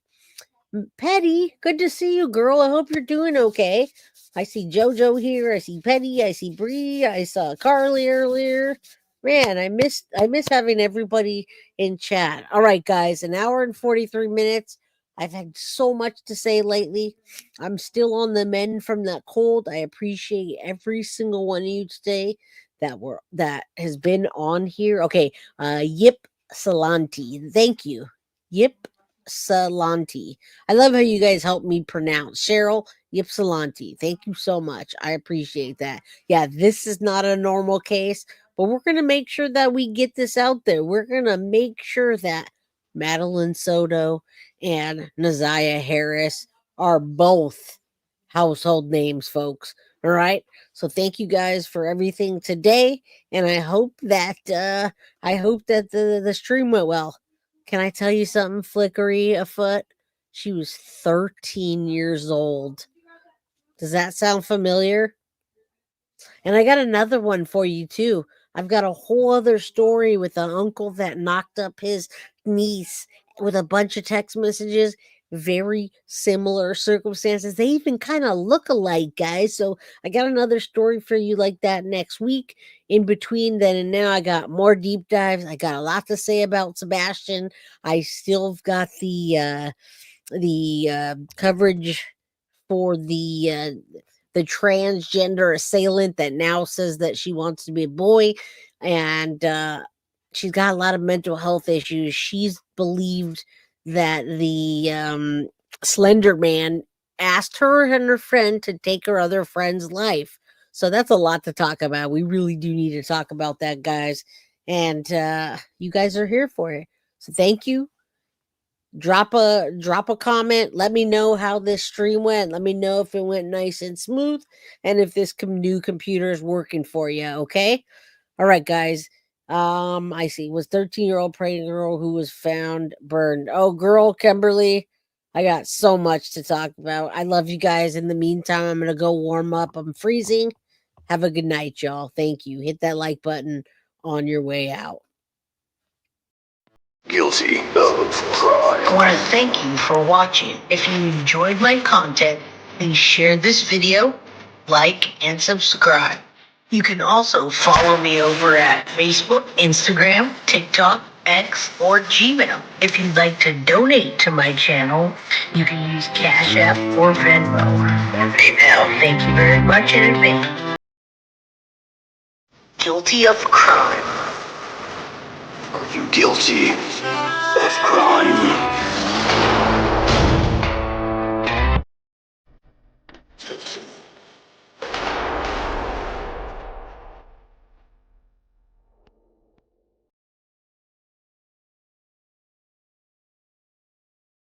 Petty, good to see you, girl. I hope you're doing okay. I see JoJo here. I see Petty. I see Bree. I saw Carly earlier. Man, I miss having everybody in chat. All right, guys, an hour and 43 minutes. I've had so much to say lately. I'm still on the mend from that cold. I appreciate every single one of you today that has been on here. Okay, Yip Salanti. Thank you. Yip Ypsilanti. I love how you guys help me pronounce. Cheryl Ypsilanti. Thank you so much. I appreciate that. Yeah, this is not a normal case, but we're going to make sure that we get this out there. We're going to make sure that Madeline Soto and NaZiyah Harris are both household names, folks. All right. So thank you guys for everything today. And I hope that the stream went well. Can I tell you something, Flickery afoot? She was 13 years old. Does that sound familiar? And I got another one for you too. I've got a whole other story with an uncle that knocked up his niece with a bunch of text messages. Very similar circumstances. They even kind of look alike, guys. So I got another story for you like that next week. In between then and now, I got more deep dives. I got a lot to say about Sebastian. I still got the coverage for the transgender assailant that now says that she wants to be a boy, and she's got a lot of mental health issues. She's believed that the Slender Man asked her and her friend to take her other friend's life. So that's a lot to talk about. We really do need to talk about that, guys. And you guys are here for it. So thank you. Drop a comment. Let me know how this stream went. Let me know if it went nice and smooth, and if this new computer is working for you. Okay. All right, guys. I see. Was 13-year-old pregnant girl who was found burned. Oh, girl, Kimberly. I got so much to talk about. I love you guys. In the meantime, I'm gonna go warm up. I'm freezing. Have a good night, y'all. Thank you. Hit that like button on your way out. Guilty of crime. I want to thank you for watching. If you enjoyed my content, please share this video, like, and subscribe. You can also follow me over at Facebook, Instagram, TikTok, X, or Gmail. If you'd like to donate to my channel, you can use Cash App or Venmo or PayPal. Thank you very much in advance. Guilty of crime. Are you guilty of crime?